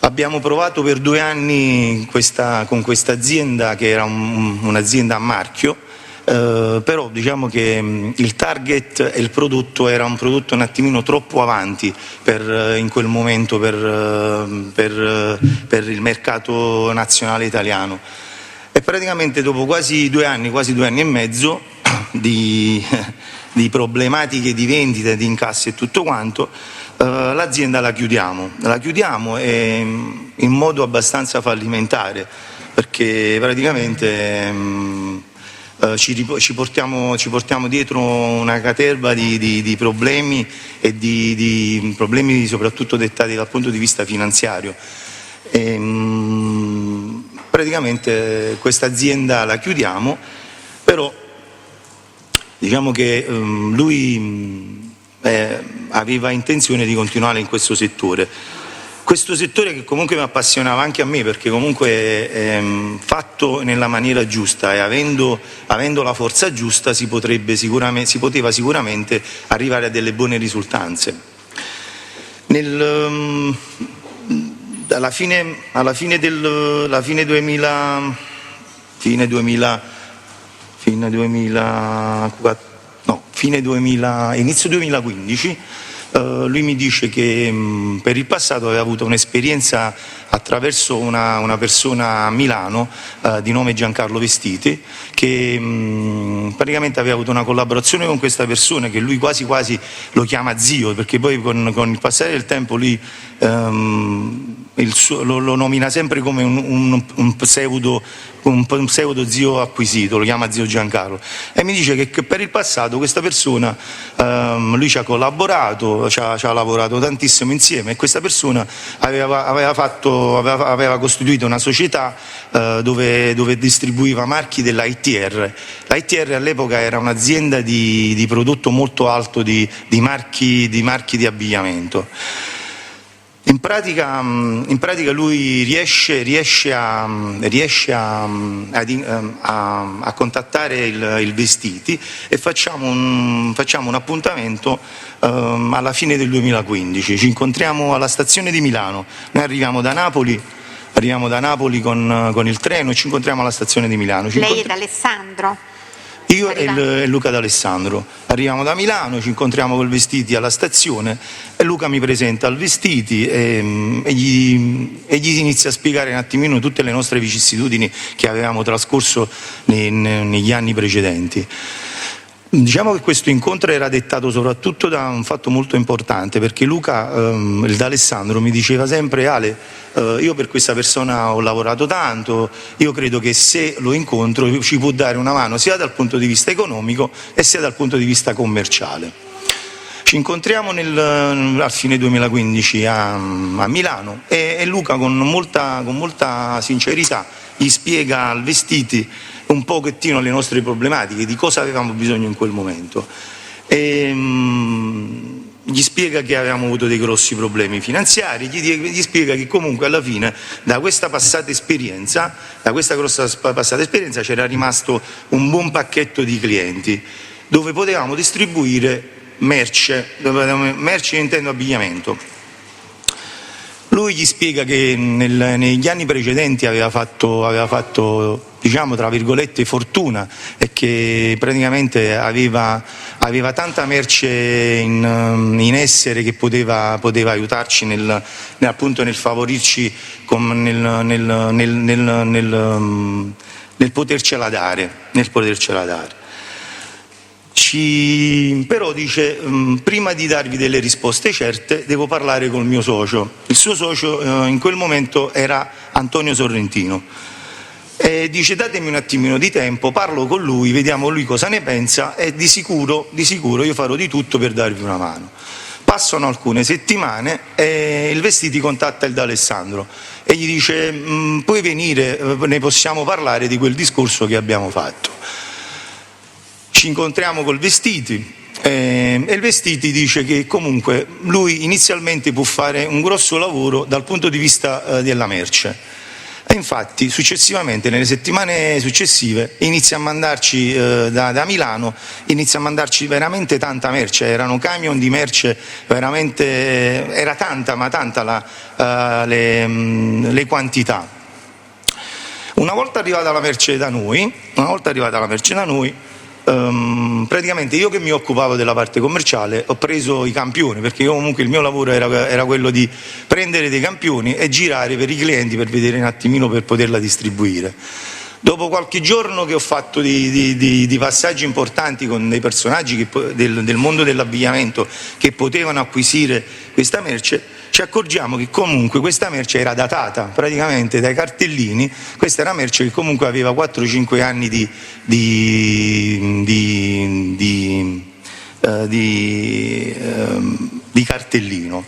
Abbiamo provato per 2 anni con questa azienda che era un'azienda a marchio, però diciamo che il target e il prodotto era un prodotto un attimino troppo avanti in quel momento per il mercato nazionale italiano. E praticamente dopo quasi 2 anni e mezzo di problematiche di vendita, di incassi e tutto quanto, l'azienda la chiudiamo in modo abbastanza fallimentare, perché praticamente ci portiamo dietro una caterva di problemi e di problemi soprattutto dettati dal punto di vista finanziario. Praticamente questa azienda la chiudiamo, però diciamo che lui aveva intenzione di continuare in questo settore che comunque mi appassionava anche a me, perché comunque fatto nella maniera giusta e avendo la forza giusta si poteva sicuramente arrivare a delle buone risultanze. Alla fine inizio 2015 lui mi dice che per il passato aveva avuto un'esperienza attraverso una persona a Milano di nome Giancarlo Vestiti, che praticamente aveva avuto una collaborazione con questa persona che lui quasi lo chiama zio, perché poi con il passare del tempo lui lo nomina sempre come un pseudo zio acquisito, lo chiama zio Giancarlo, e mi dice che per il passato questa persona lui ci ha collaborato, ci ha lavorato tantissimo insieme, e questa persona aveva costituito una società dove distribuiva marchi dell'ITR. L'ITR all'epoca era un'azienda di prodotto molto alto di marchi di abbigliamento. In pratica lui riesce a contattare il Vestiti, e facciamo un appuntamento alla fine del 2015. Ci incontriamo alla stazione di Milano. Noi arriviamo da Napoli con il treno e ci incontriamo alla stazione di Milano. Lei è D'Alessandro? Io e Luca D'Alessandro arriviamo da Milano, ci incontriamo col Vestiti alla stazione e Luca mi presenta al Vestiti e gli inizia a spiegare un attimino tutte le nostre vicissitudini che avevamo trascorso negli anni precedenti. Diciamo che questo incontro era dettato soprattutto da un fatto molto importante, perché Luca, il D'Alessandro, mi diceva sempre: Ale, io per questa persona ho lavorato tanto, io credo che se lo incontro ci può dare una mano sia dal punto di vista economico e sia dal punto di vista commerciale. Ci incontriamo a fine 2015 a Milano e Luca con molta sincerità gli spiega al Vestiti un pochettino le nostre problematiche, di cosa avevamo bisogno in quel momento. Gli spiega che avevamo avuto dei grossi problemi finanziari, gli spiega che comunque alla fine da questa grossa passata esperienza c'era rimasto un buon pacchetto di clienti dove potevamo distribuire merce intendo abbigliamento. Lui gli spiega che negli anni precedenti aveva fatto diciamo tra virgolette fortuna e che praticamente aveva tanta merce in essere che poteva aiutarci appunto nel favorirci nel potercela dare. Però dice, prima di darvi delle risposte certe devo parlare col mio socio. Il suo socio in quel momento era Antonio Sorrentino e dice datemi un attimino di tempo, parlo con lui, vediamo lui cosa ne pensa e di sicuro io farò di tutto per darvi una mano. Passano alcune settimane e il Vestiti contatta il D'Alessandro e gli dice puoi venire, ne possiamo parlare di quel discorso che abbiamo fatto. Ci incontriamo col Vestiti e il Vestiti dice che comunque lui inizialmente può fare un grosso lavoro dal punto di vista della merce e infatti successivamente nelle settimane successive inizia a mandarci da Milano veramente tanta merce, erano camion di merce veramente, era tanta le quantità. Una volta arrivata la merce da noi praticamente io che mi occupavo della parte commerciale ho preso i campioni, perché io comunque il mio lavoro era quello di prendere dei campioni e girare per i clienti per vedere un attimino per poterla distribuire. Dopo qualche giorno che ho fatto di passaggi importanti con dei personaggi del mondo dell'abbigliamento che potevano acquisire questa merce, ci accorgiamo che comunque questa merce era datata praticamente dai cartellini. Questa era merce che comunque aveva 4-5 anni di cartellino.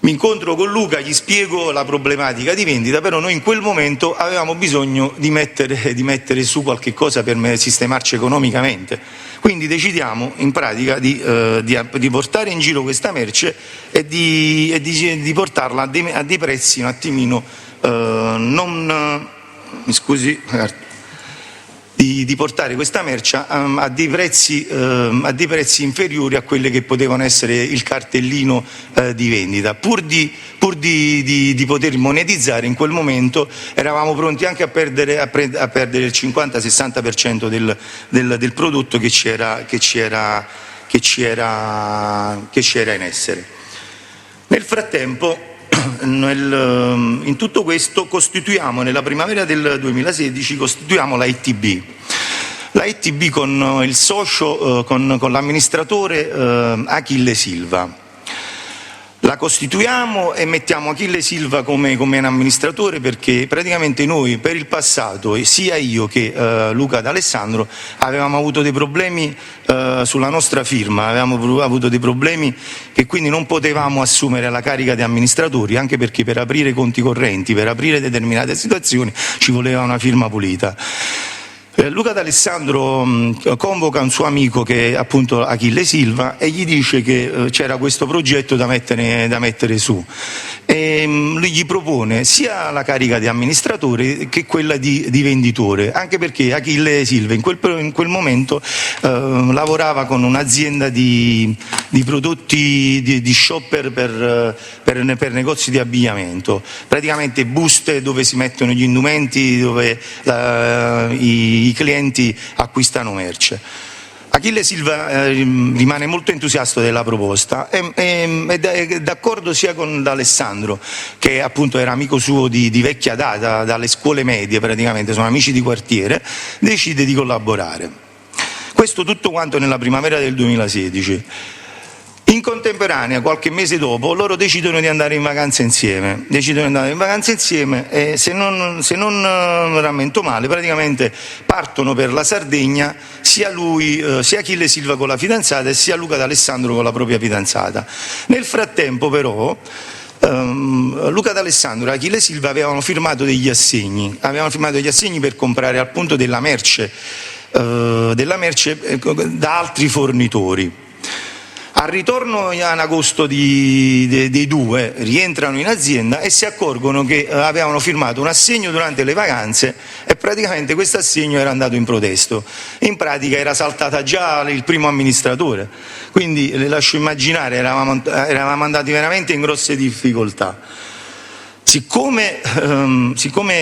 Mi incontro con Luca, gli spiego la problematica di vendita, però noi in quel momento avevamo bisogno di mettere su qualche cosa per sistemarci economicamente. Quindi decidiamo in pratica di portare in giro questa merce e di portarla a dei prezzi un attimino di portare questa merce a dei prezzi inferiori a quelli che potevano essere il cartellino di vendita. Pur di poter monetizzare in quel momento eravamo pronti anche a perdere il 50-60% del prodotto che c'era in essere. Nel frattempo, in tutto questo nella primavera del 2016 costituiamo la ITB. La ITB con il socio, con l'amministratore Achille Silva. La costituiamo e mettiamo Achille Silva come un amministratore perché praticamente noi per il passato, sia io che Luca D'Alessandro, avevamo avuto dei problemi sulla nostra firma, avevamo avuto dei problemi che quindi non potevamo assumere la carica di amministratori, anche perché per aprire conti correnti, per aprire determinate situazioni ci voleva una firma pulita. Luca D'Alessandro convoca un suo amico che è appunto Achille Silva e gli dice che c'era questo progetto da mettere su e lui gli propone sia la carica di amministratore che quella di venditore, anche perché Achille Silva in quel momento lavorava con un'azienda di prodotti di shopper per negozi di abbigliamento, praticamente buste dove si mettono gli indumenti, dove i clienti acquistano merce. Achille Silva rimane molto entusiasta della proposta e è d'accordo sia con D'Alessandro, che appunto era amico suo di vecchia data, dalle scuole medie praticamente, sono amici di quartiere, decide di collaborare. Questo tutto quanto nella primavera del 2016. In contemporanea, qualche mese dopo, loro decidono di andare in vacanza insieme. E se non rammento male, praticamente partono per la Sardegna sia Achille Silva con la fidanzata e sia Luca D'Alessandro con la propria fidanzata. Nel frattempo, però, Luca D'Alessandro e Achille Silva avevano firmato degli assegni per comprare appunto della merce da altri fornitori. Al ritorno in agosto dei due rientrano in azienda e si accorgono che avevano firmato un assegno durante le vacanze e praticamente questo assegno era andato in protesto. In pratica era saltata già il primo amministratore, quindi le lascio immaginare, eravamo andati veramente in grosse difficoltà. Siccome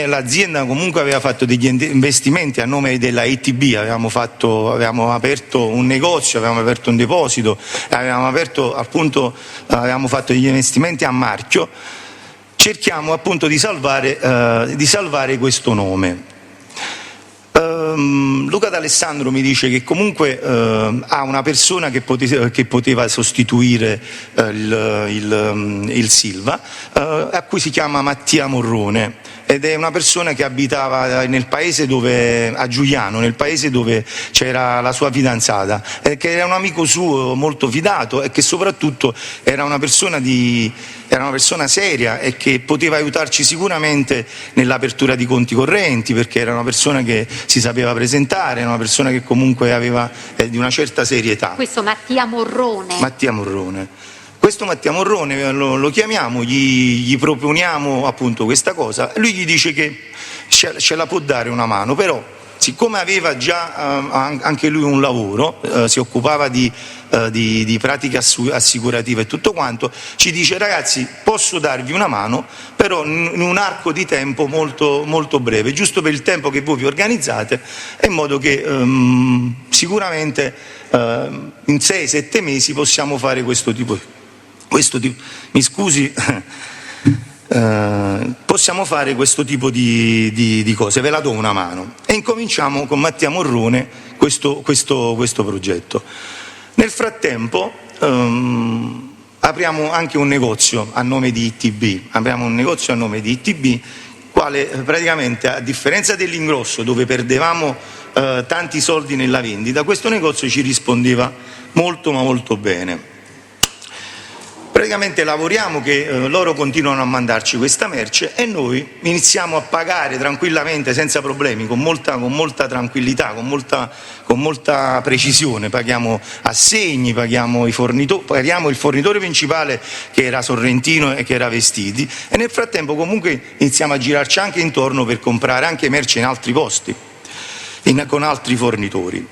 l'azienda comunque aveva fatto degli investimenti a nome della ETB, avevamo aperto un negozio, avevamo aperto un deposito, avevamo fatto degli investimenti a marchio, cerchiamo appunto di salvare questo nome. Luca D'Alessandro mi dice che comunque ha una persona che poteva sostituire il Silva, a cui si chiama Mattia Morrone, ed è una persona che abitava a Giuliano, nel paese dove c'era la sua fidanzata, che era un amico suo molto fidato e che soprattutto era una persona seria e che poteva aiutarci sicuramente nell'apertura di conti correnti, perché era una persona che si sapeva presentare, era una persona che comunque aveva di una certa serietà. Questo Mattia Morrone. Questo Mattia Morrone lo chiamiamo, gli proponiamo appunto questa cosa, lui gli dice che ce la può dare una mano, però siccome aveva già anche lui un lavoro, si occupava di pratiche assicurative e tutto quanto, ci dice: ragazzi, posso darvi una mano, però in un arco di tempo molto, molto breve, giusto per il tempo che voi vi organizzate, in modo che sicuramente in 6-7 mesi possiamo fare possiamo fare questo tipo di cose, ve la do una mano. E incominciamo con Mattia Morrone questo progetto. Nel frattempo apriamo anche un negozio a nome di ITB, quale praticamente, a differenza dell'ingrosso dove perdevamo tanti soldi nella vendita, questo negozio ci rispondeva molto ma molto bene. Praticamente lavoriamo che loro continuano a mandarci questa merce e noi iniziamo a pagare tranquillamente, senza problemi, con molta tranquillità, con molta precisione. Paghiamo assegni, paghiamo il fornitore principale che era Sorrentino e che era Vestiti, e nel frattempo comunque iniziamo a girarci anche intorno per comprare anche merce in altri posti, con altri fornitori.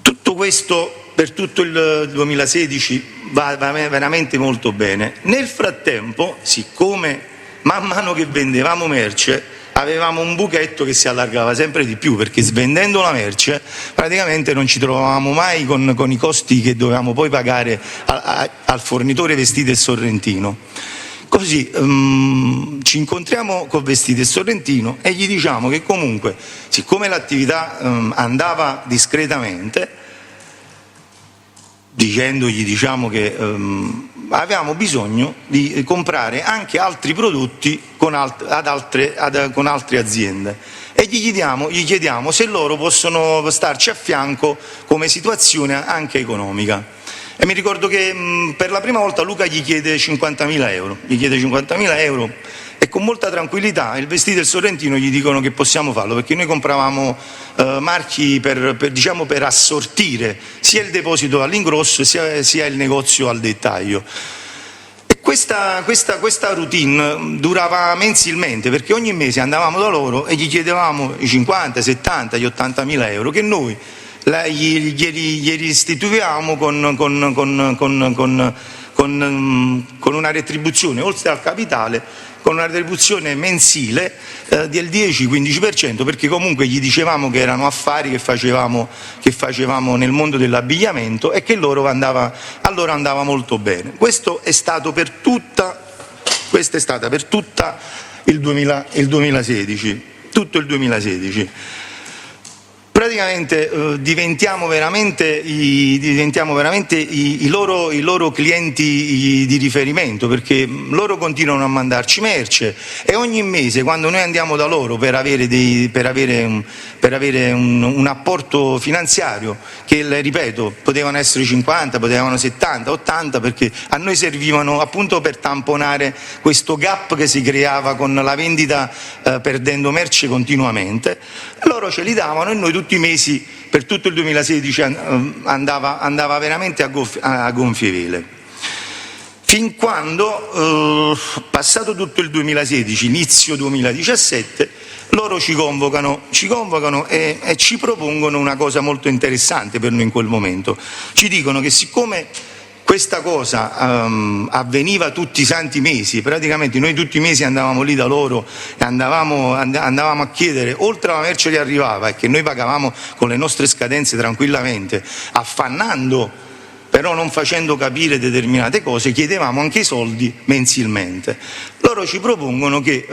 Tutto questo per tutto il 2016 va veramente molto bene. Nel frattempo, siccome man mano che vendevamo merce avevamo un buchetto che si allargava sempre di più, perché svendendo la merce praticamente non ci trovavamo mai con i costi che dovevamo poi pagare al fornitore Vestiti e Sorrentino. Così ci incontriamo con Vestiti e Sorrentino e gli diciamo che comunque, siccome l'attività andava discretamente, dicendogli che avevamo bisogno di comprare anche altri prodotti con altre aziende, e gli chiediamo se loro possono starci a fianco come situazione anche economica. E mi ricordo che per la prima volta Luca gli chiede 50.000 euro, e con molta tranquillà il Vestiti e il Sorrentino gli dicono che possiamo farlo, perché noi compravamo marchi per assortire sia il deposito all'ingrosso sia il negozio al dettaglio. E questa routine durava mensilmente, perché ogni mese andavamo da loro e gli chiedevamo i 50, 70, gli 80.000 euro che noi gli restituivamo con una retribuzione, oltre al capitale, con una retribuzione mensile del 10-15%, perché comunque gli dicevamo che erano affari che facevamo nel mondo dell'abbigliamento e che a loro andava molto bene. Questo è stato per tutta il 2016, tutto il 2016. praticamente diventiamo veramente i loro clienti di riferimento, perché loro continuano a mandarci merce e ogni mese quando noi andiamo da loro per avere un apporto finanziario, che ripeto potevano essere 50, potevano 70, 80, perché a noi servivano appunto per tamponare questo gap che si creava con la vendita perdendo merce continuamente, loro ce li davano e noi tutti i mesi per tutto il 2016 andava veramente a gonfie vele. Fin quando, passato tutto il 2016, inizio 2017, loro ci convocano e ci propongono una cosa molto interessante per noi in quel momento. Ci dicono che siccome questa cosa avveniva tutti i santi mesi, praticamente noi tutti i mesi andavamo lì da loro e andavamo a chiedere, oltre alla merce che arrivava e che noi pagavamo con le nostre scadenze tranquillamente, affannando però non facendo capire determinate cose, chiedevamo anche i soldi mensilmente. Loro ci propongono che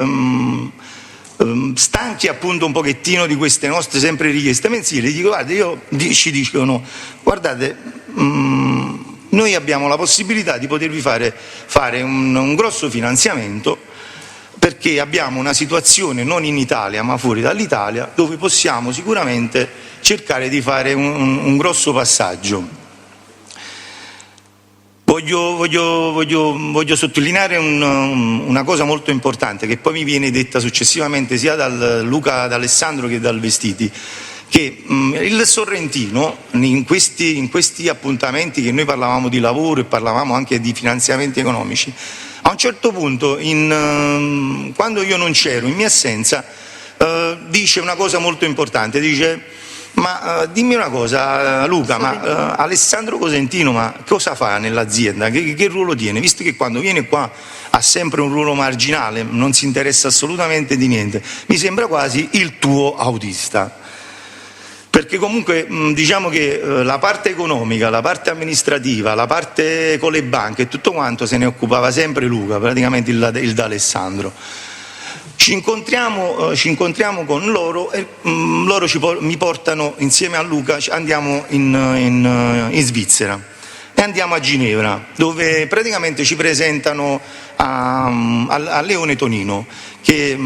stanchi appunto un pochettino di queste nostre sempre richieste mensili, ci dicono guardate, noi abbiamo la possibilità di potervi fare un grosso finanziamento, perché abbiamo una situazione non in Italia ma fuori dall'Italia dove possiamo sicuramente cercare di fare un grosso passaggio. Voglio sottolineare una cosa molto importante che poi mi viene detta successivamente sia da Luca D'Alessandro che dal Vestiti, che il Sorrentino in questi appuntamenti che noi parlavamo di lavoro e parlavamo anche di finanziamenti economici, a un certo punto quando io non c'ero, in mia assenza, dice una cosa molto importante, dice ma dimmi una cosa Luca, ma Alessandro Cosentino ma cosa fa nell'azienda, che ruolo tiene, visto che quando viene qua ha sempre un ruolo marginale, non si interessa assolutamente di niente, mi sembra quasi il tuo autista. Perché comunque diciamo che la parte economica, la parte amministrativa, la parte con le banche e tutto quanto se ne occupava sempre Luca, praticamente il D'Alessandro. Ci incontriamo con loro e loro mi portano insieme a Luca, andiamo in Svizzera e andiamo a Ginevra, dove praticamente ci presentano a Leone Tonino, che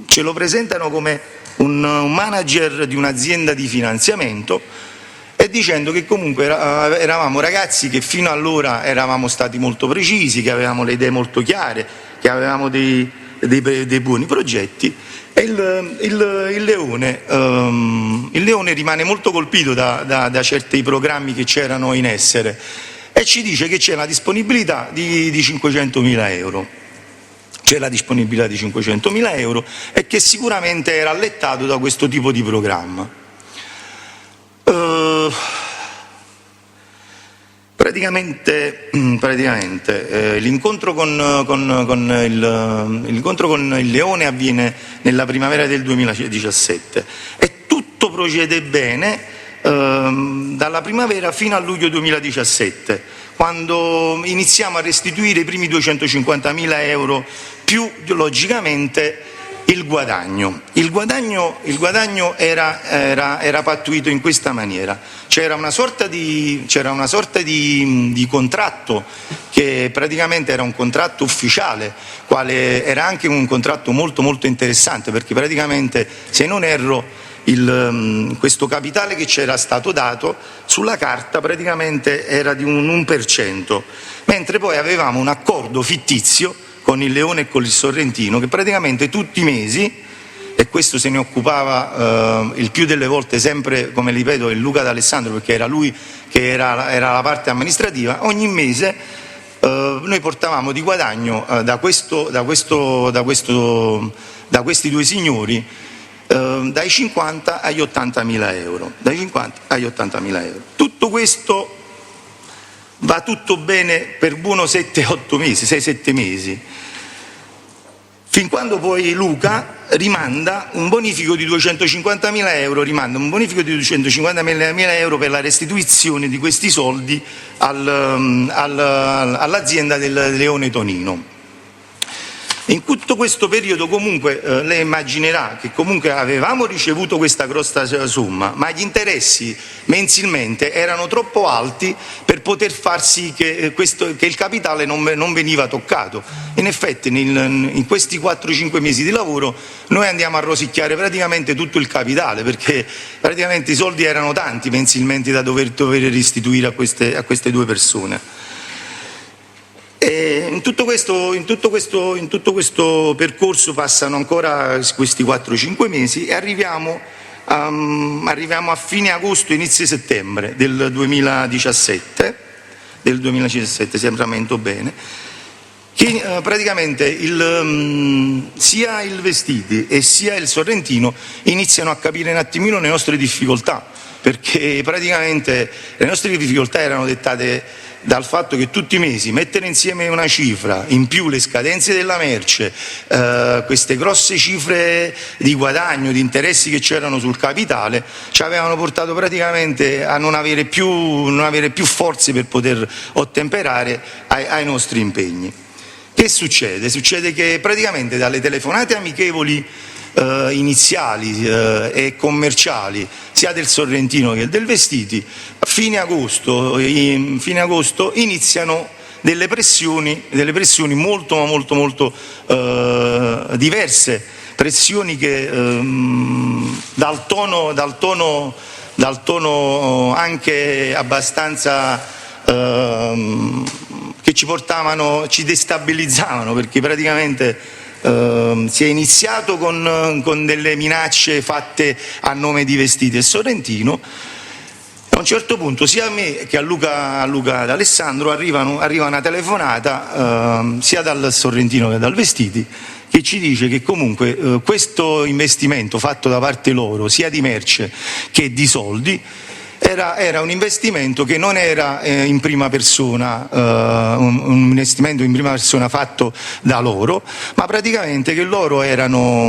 ce lo presentano come un manager di un'azienda di finanziamento, e dicendo che comunque eravamo ragazzi che fino allora eravamo stati molto precisi, che avevamo le idee molto chiare, che avevamo dei buoni progetti, e il Leone rimane molto colpito da certi programmi che c'erano in essere e ci dice che c'è la disponibilità di 500.000 euro. C'è la disponibilità di 500.000 euro e che sicuramente era allettato da questo tipo di programma. Praticamente l'incontro con il Leone avviene nella primavera del 2017 e tutto procede bene dalla primavera fino a luglio 2017, quando iniziamo a restituire i primi 250.000 euro più logicamente il guadagno. Il guadagno era pattuito in questa maniera: c'era una sorta di contratto che praticamente era un contratto ufficiale, quale era anche un contratto molto molto interessante, perché praticamente, se non erro, questo capitale che c'era stato dato sulla carta praticamente era di un 1%, mentre poi avevamo un accordo fittizio con il Leone e con il Sorrentino che praticamente tutti i mesi, e questo se ne occupava il più delle volte sempre, come ripeto, il Luca D'Alessandro, perché era lui che era la parte amministrativa, ogni mese noi portavamo di guadagno da questi due signori dai 50 agli 80.000 euro. Tutto questo va tutto bene per buono 6-7 mesi, fin quando poi Luca rimanda un bonifico di 250.000 euro per la restituzione di questi soldi all'azienda del Leone Tonino. In tutto questo periodo comunque lei immaginerà che comunque avevamo ricevuto questa grossa somma, ma gli interessi mensilmente erano troppo alti per poter far sì che il capitale non veniva toccato. In effetti in questi 4-5 mesi di lavoro noi andiamo a rosicchiare praticamente tutto il capitale, perché praticamente i soldi erano tanti mensilmente da dover restituire a queste due persone. E in tutto questo percorso passano ancora questi 4-5 mesi e arriviamo a fine agosto, inizio settembre del 2017, se ammento bene, che praticamente sia il Vestiti e sia il Sorrentino iniziano a capire un attimino le nostre difficoltà, perché praticamente le nostre difficoltà erano dettate dal fatto che tutti i mesi mettere insieme una cifra, in più le scadenze della merce, queste grosse cifre di guadagno, di interessi che c'erano sul capitale, ci avevano portato praticamente a non avere più forze per poter ottemperare ai nostri impegni. Che succede? Succede che praticamente dalle telefonate amichevoli iniziali e commerciali sia del Sorrentino che del Vestiti, a fine agosto iniziano delle pressioni molto diverse, pressioni che dal tono anche abbastanza che ci destabilizzavano, perché praticamente si è iniziato con delle minacce fatte a nome di Vestiti e Sorrentino. A un certo punto sia a me che a Luca D'Alessandro arriva una telefonata sia dal Sorrentino che dal Vestiti, che ci dice che comunque questo investimento fatto da parte loro, sia di merce che di soldi, era un investimento che non era in prima persona, un investimento in prima persona fatto da loro, ma praticamente che loro avevano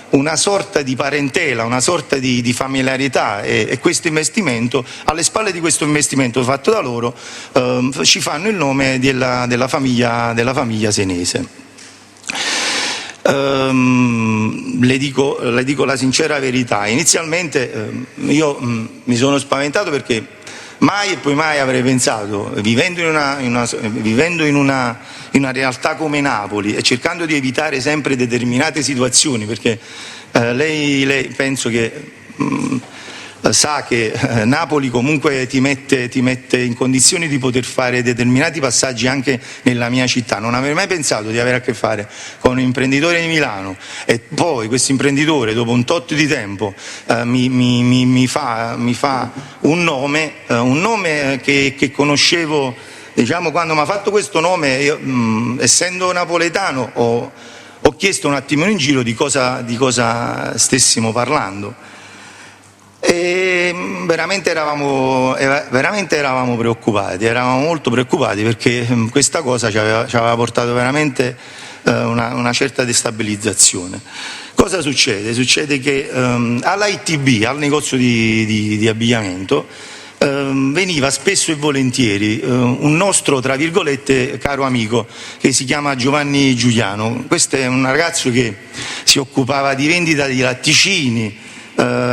una sorta di parentela, una sorta di familiarità, e questo investimento, alle spalle di questo investimento fatto da loro, ci fanno il nome della famiglia Senese. Le dico la sincera verità: inizialmente io mi sono spaventato, perché mai e poi mai avrei pensato, vivendo in una realtà come Napoli e cercando di evitare sempre determinate situazioni, perché lei penso che sa che Napoli comunque ti mette in condizioni di poter fare determinati passaggi anche nella mia città. Non avrei mai pensato di avere a che fare con un imprenditore di Milano, e poi questo imprenditore dopo un tot di tempo mi fa un nome che conoscevo. Diciamo, quando mi ha fatto questo nome, io, essendo napoletano, ho chiesto un attimo in giro di cosa stessimo parlando. E veramente eravamo preoccupati, eravamo molto preoccupati, perché questa cosa ci aveva portato veramente una certa destabilizzazione. Cosa succede? Succede che all'ITB, al negozio di abbigliamento, veniva spesso e volentieri un nostro, tra virgolette, caro amico, che si chiama Giovanni Giuliano. Questo è un ragazzo che si occupava di vendita di latticini,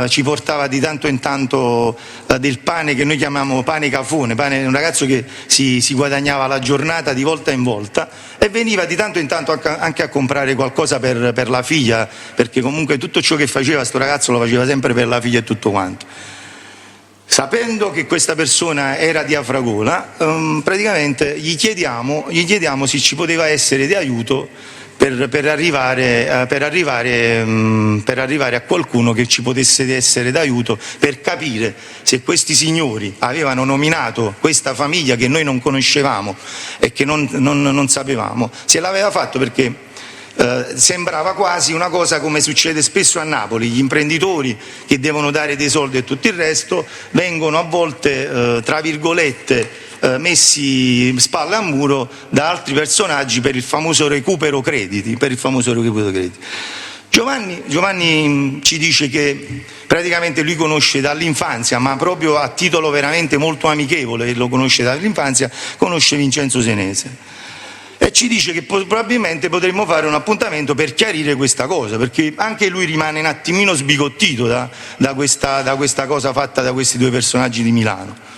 ci portava di tanto in tanto del pane che noi chiamiamo pane cafone, un ragazzo che si guadagnava la giornata di volta in volta, e veniva di tanto in tanto anche a comprare qualcosa per la figlia, perché comunque tutto ciò che faceva sto ragazzo lo faceva sempre per la figlia e tutto quanto. Sapendo che questa persona era di Afragola, praticamente gli chiediamo se ci poteva essere di aiuto per arrivare a qualcuno che ci potesse essere d'aiuto, per capire se questi signori avevano nominato questa famiglia che noi non conoscevamo e che non sapevamo, se l'aveva fatto, perché sembrava quasi una cosa come succede spesso a Napoli: gli imprenditori che devono dare dei soldi e tutto il resto vengono a volte tra virgolette messi spalle a muro da altri personaggi per il famoso recupero crediti. Giovanni ci dice che praticamente lui conosce dall'infanzia, ma proprio a titolo veramente molto amichevole, lo conosce dall'infanzia, conosce Vincenzo Senese. E ci dice che probabilmente potremmo fare un appuntamento per chiarire questa cosa, perché anche lui rimane un attimino sbigottito da questa cosa fatta da questi due personaggi di Milano.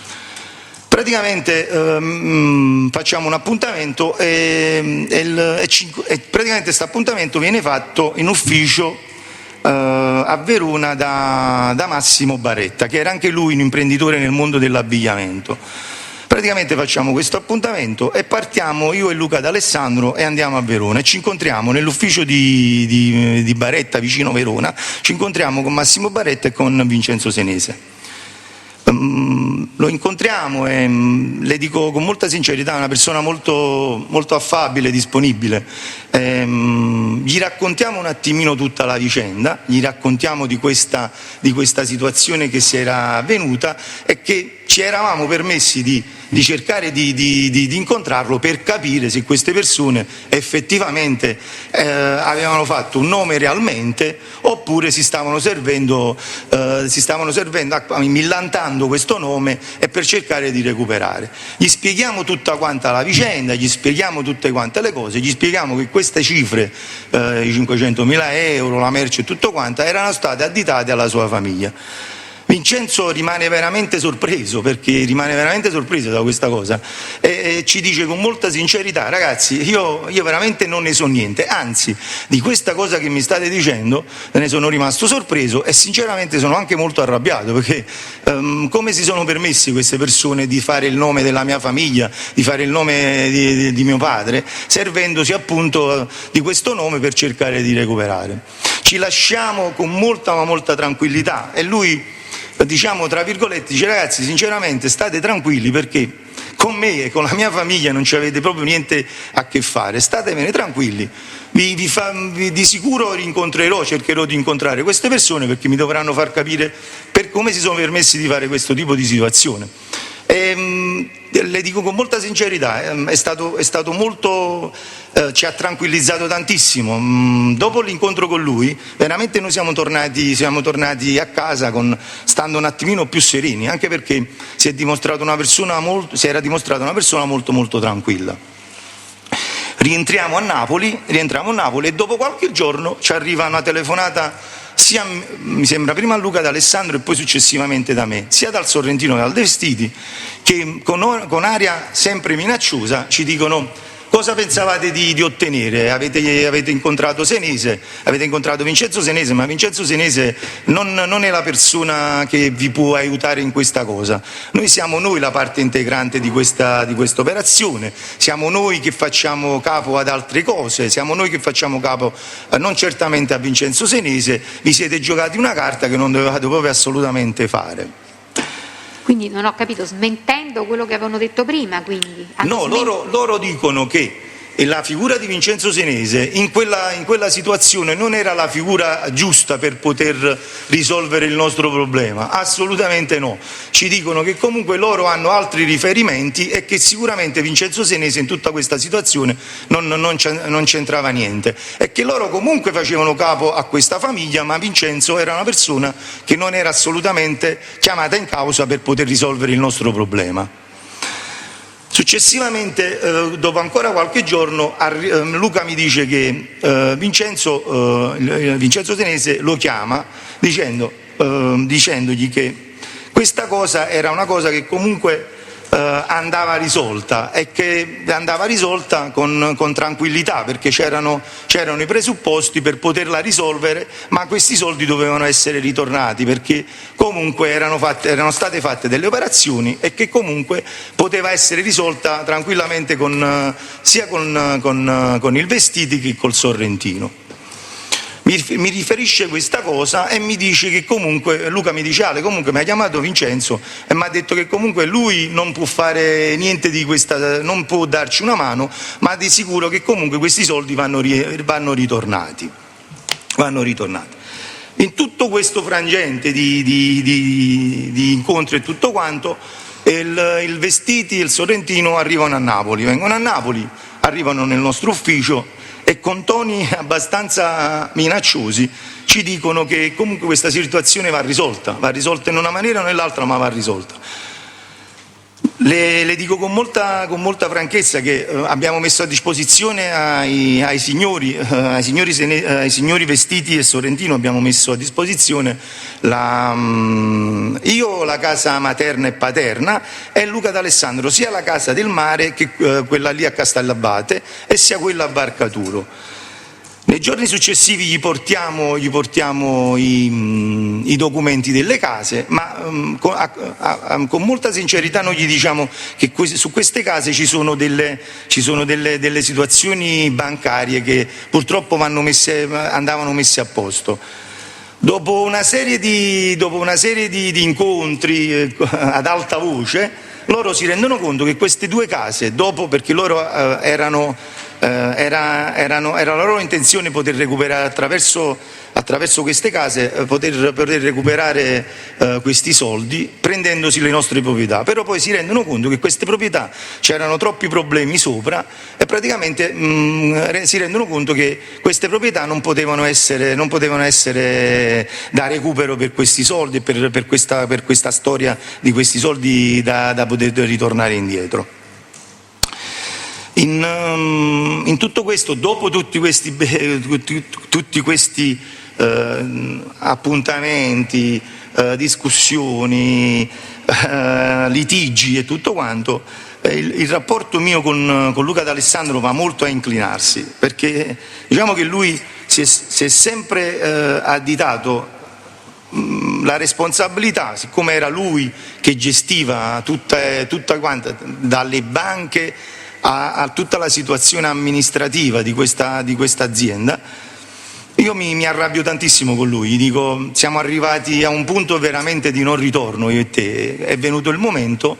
Praticamente facciamo un appuntamento e praticamente questo appuntamento viene fatto in ufficio a Verona da Massimo Baretta, che era anche lui un imprenditore nel mondo dell'abbigliamento. Praticamente facciamo questo appuntamento e partiamo io e Luca D'Alessandro e andiamo a Verona e ci incontriamo nell'ufficio di Baretta vicino Verona, ci incontriamo con Massimo Baretta e con Vincenzo Senese. Lo incontriamo e le dico con molta sincerità, è una persona molto, molto affabile, disponibile. Gli raccontiamo un attimino tutta la vicenda, gli raccontiamo di questa situazione che si era avvenuta e che ci eravamo permessi di cercare di incontrarlo per capire se queste persone effettivamente avevano fatto un nome realmente oppure si stavano servendo millantando questo nome e per cercare di recuperare. Gli spieghiamo tutta quanta la vicenda, gli spieghiamo tutte quante le cose, gli spieghiamo che queste cifre, i 500.000 euro, la merce e tutto quanto, erano state additate alla sua famiglia. Vincenzo rimane veramente sorpreso, perché rimane veramente sorpreso da questa cosa e ci dice con molta sincerità: ragazzi, io veramente non ne so niente, anzi di questa cosa che mi state dicendo ne sono rimasto sorpreso e sinceramente sono anche molto arrabbiato, perché come si sono permessi queste persone di fare il nome della mia famiglia, di fare il nome di mio padre, servendosi appunto di questo nome per cercare di recuperare. Ci lasciamo con molta tranquillità e lui, diciamo tra virgolette, dice: ragazzi, sinceramente state tranquilli, perché con me e con la mia famiglia non ci avete proprio niente a che fare, statevene tranquilli, di sicuro cercherò di incontrare queste persone, perché mi dovranno far capire per come si sono permessi di fare questo tipo di situazione. Le dico con molta sincerità, è stato molto, ci ha tranquillizzato tantissimo. Dopo l'incontro con lui veramente noi siamo tornati a casa stando un attimino più sereni, anche perché si era dimostrata una persona molto tranquilla. Rientriamo a Napoli e dopo qualche giorno ci arriva una telefonata, sia mi sembra prima a Luca D'Alessandro e poi successivamente da me, sia dal Sorrentino che dal Vestiti, che con aria sempre minacciosa ci dicono: cosa pensavate di ottenere? Avete incontrato Senese, avete incontrato Vincenzo Senese, ma Vincenzo Senese non è la persona che vi può aiutare in questa cosa. Siamo noi la parte integrante di questa operazione, siamo noi che facciamo capo ad altre cose, siamo noi che facciamo capo non certamente a Vincenzo Senese. Vi siete giocati una carta che non dovevate proprio assolutamente fare. Quindi non ho capito, smentendo quello che avevano detto prima, quindi? No, loro dicono che la figura di Vincenzo Senese in quella situazione non era la figura giusta per poter risolvere il nostro problema, assolutamente no. Ci dicono che comunque loro hanno altri riferimenti e che sicuramente Vincenzo Senese in tutta questa situazione non c'entrava niente e che loro comunque facevano capo a questa famiglia, ma Vincenzo era una persona che non era assolutamente chiamata in causa per poter risolvere il nostro problema. Successivamente, dopo ancora qualche giorno, Luca mi dice che Vincenzo Senese lo chiama dicendogli che questa cosa era una cosa che comunque andava risolta e che andava risolta con tranquillità, perché c'erano i presupposti per poterla risolvere, ma questi soldi dovevano essere ritornati, perché comunque erano state fatte delle operazioni e che comunque poteva essere risolta tranquillamente sia con il Vestiti che col Sorrentino. Mi riferisce questa cosa e mi dice che comunque, Luca mi dice: Ale, comunque mi ha chiamato Vincenzo e mi ha detto che comunque lui non può fare niente di questa, non può darci una mano, ma di sicuro che comunque questi soldi vanno ritornati. In tutto questo frangente di incontri e tutto quanto, il Vestiti e il Sorrentino vengono a Napoli, arrivano nel nostro ufficio e con toni abbastanza minacciosi ci dicono che comunque questa situazione va risolta in una maniera o nell'altra, ma va risolta. Le dico con molta franchezza che abbiamo messo a disposizione ai signori Vestiti e Sorrentino, abbiamo messo a disposizione io la casa materna e paterna e Luca D'Alessandro, sia la casa del mare che quella lì a Castellabate e sia quella a Barcaturo. Nei giorni successivi gli portiamo i documenti delle case, ma con molta sincerità noi gli diciamo che su queste case ci sono delle situazioni bancarie che purtroppo andavano messe a posto. Dopo una serie di incontri ad alta voce, loro si rendono conto che queste due case, perché loro era la loro intenzione poter recuperare attraverso queste case, poter recuperare questi soldi prendendosi le nostre proprietà, però poi si rendono conto che queste proprietà c'erano troppi problemi sopra e praticamente si rendono conto che queste proprietà non potevano essere da recupero per questi soldi e per questa storia di questi soldi da poter ritornare indietro. In tutto questo, dopo tutti questi appuntamenti, discussioni, litigi e tutto quanto, il rapporto mio con Luca D'Alessandro va molto a inclinarsi, perché diciamo che lui si è sempre additato la responsabilità, siccome era lui che gestiva tutta quanta, dalle banche a tutta la situazione amministrativa di questa azienda. Io mi arrabbio tantissimo con lui, gli dico: siamo arrivati a un punto veramente di non ritorno, io e te, è venuto il momento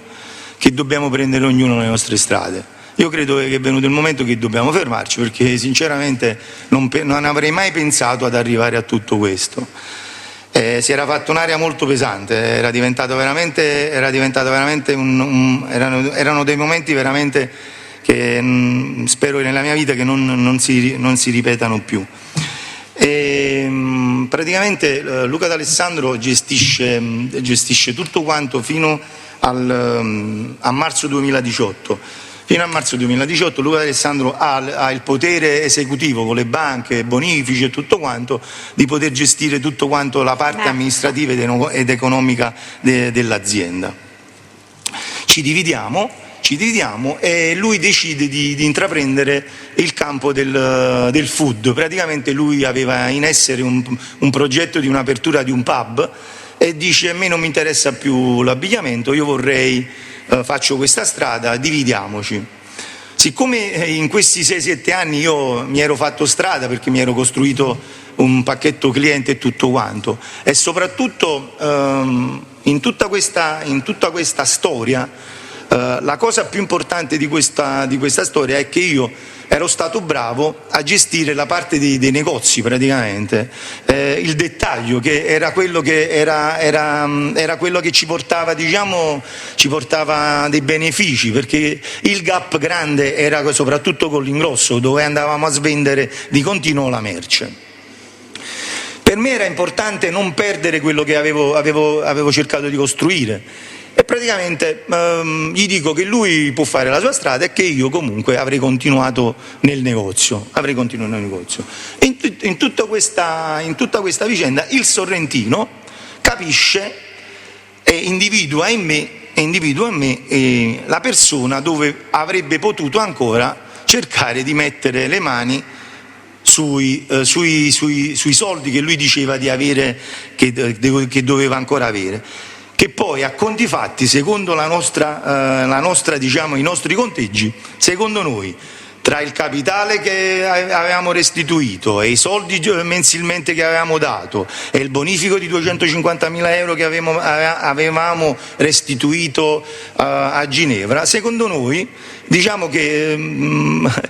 che dobbiamo prendere ognuno le nostre strade. Io credo che è venuto il momento che dobbiamo fermarci, perché sinceramente non avrei mai pensato ad arrivare a tutto questo. Si era fatta un'area molto pesante, erano dei momenti veramente che spero nella mia vita che non si ripetano più. Praticamente Luca D'Alessandro gestisce tutto quanto fino a marzo 2018. Fino a marzo 2018 Luca D'Alessandro ha il potere esecutivo con le banche, bonifici e tutto quanto di poter gestire tutto quanto la parte amministrativa ed economica dell'azienda. Ci dividiamo e lui decide di intraprendere il campo del food. Praticamente lui aveva in essere un progetto di un'apertura di un pub e dice: a me non mi interessa più l'abbigliamento, io faccio questa strada, dividiamoci. Siccome in questi 6-7 anni io mi ero fatto strada perché mi ero costruito un pacchetto cliente e tutto quanto, e soprattutto in tutta questa storia, la cosa più importante di questa storia è che io ero stato bravo a gestire la parte dei negozi, praticamente il dettaglio, che era quello che ci portava dei benefici, perché il gap grande era soprattutto con l'ingrosso, dove andavamo a svendere di continuo la merce. Per me era importante non perdere quello che avevo cercato di costruire. E praticamente gli dico che lui può fare la sua strada e che io comunque avrei continuato nel negozio. In tutta questa vicenda il Sorrentino capisce e individua in me la persona dove avrebbe potuto ancora cercare di mettere le mani sui soldi che lui diceva di avere, che doveva ancora avere, che poi a conti fatti, secondo i nostri conteggi, secondo noi, tra il capitale che avevamo restituito e i soldi mensilmente che avevamo dato e il bonifico di 250.000 euro che avevamo restituito a Ginevra, secondo noi diciamo che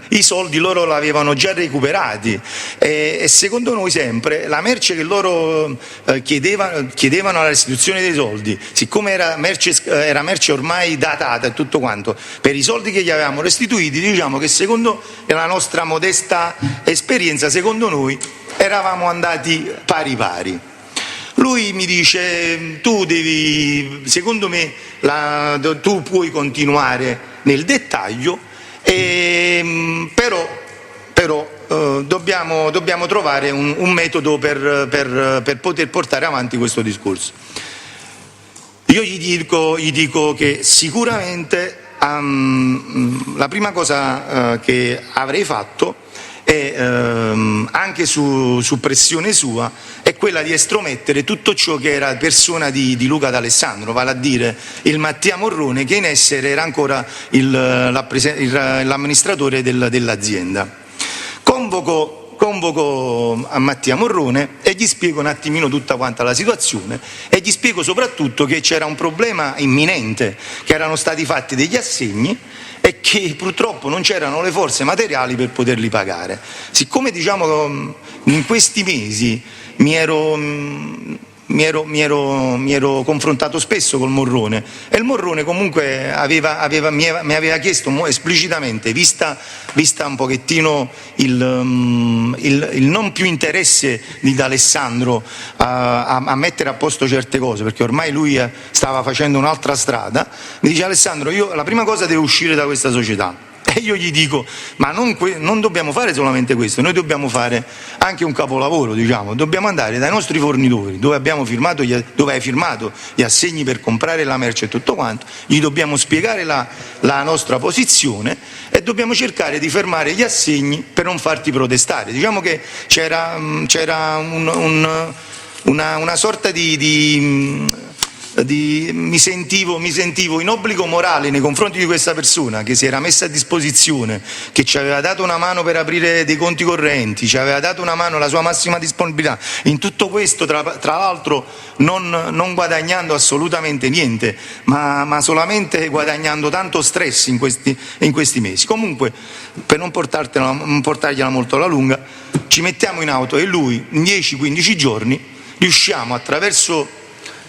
i soldi loro l'avevano già recuperati e secondo noi sempre la merce che loro chiedevano alla restituzione dei soldi, siccome era merce ormai datata e tutto quanto, per i soldi che gli avevamo restituiti, diciamo che secondo secondo la nostra modesta esperienza, secondo noi eravamo andati pari pari. Lui mi dice: secondo me tu puoi continuare nel dettaglio, però dobbiamo trovare un metodo per poter portare avanti questo discorso. Io gli dico che sicuramente la prima cosa che avrei fatto è, anche su pressione sua, è quella di estromettere tutto ciò che era persona di Luca D'Alessandro, vale a dire il Mattia Morrone, che in essere era ancora l'amministratore dell'azienda. Convoco a Mattia Morrone e gli spiego un attimino tutta quanta la situazione e gli spiego soprattutto che c'era un problema imminente, che erano stati fatti degli assegni e che purtroppo non c'erano le forze materiali per poterli pagare. Siccome in questi mesi mi ero confrontato spesso col Morrone e il Morrone comunque mi aveva chiesto esplicitamente, vista un pochettino il non più interesse di D'Alessandro a mettere a posto certe cose, perché ormai lui stava facendo un'altra strada, mi dice: Alessandro, la prima cosa deve uscire da questa società. E io gli dico: ma non dobbiamo fare solamente questo, noi dobbiamo fare anche un capolavoro, dobbiamo andare dai nostri fornitori dove hai firmato gli assegni per comprare la merce e tutto quanto, gli dobbiamo spiegare la nostra posizione e dobbiamo cercare di fermare gli assegni per non farti protestare. Diciamo che c'era una sorta mi sentivo in obbligo morale nei confronti di questa persona che si era messa a disposizione, che ci aveva dato una mano per aprire dei conti correnti, ci aveva dato una mano, la sua massima disponibilità in tutto questo, tra l'altro non guadagnando assolutamente niente, ma solamente guadagnando tanto stress in questi mesi. Comunque, per non portargliela molto alla lunga, ci mettiamo in auto e lui in 10-15 giorni riusciamo attraverso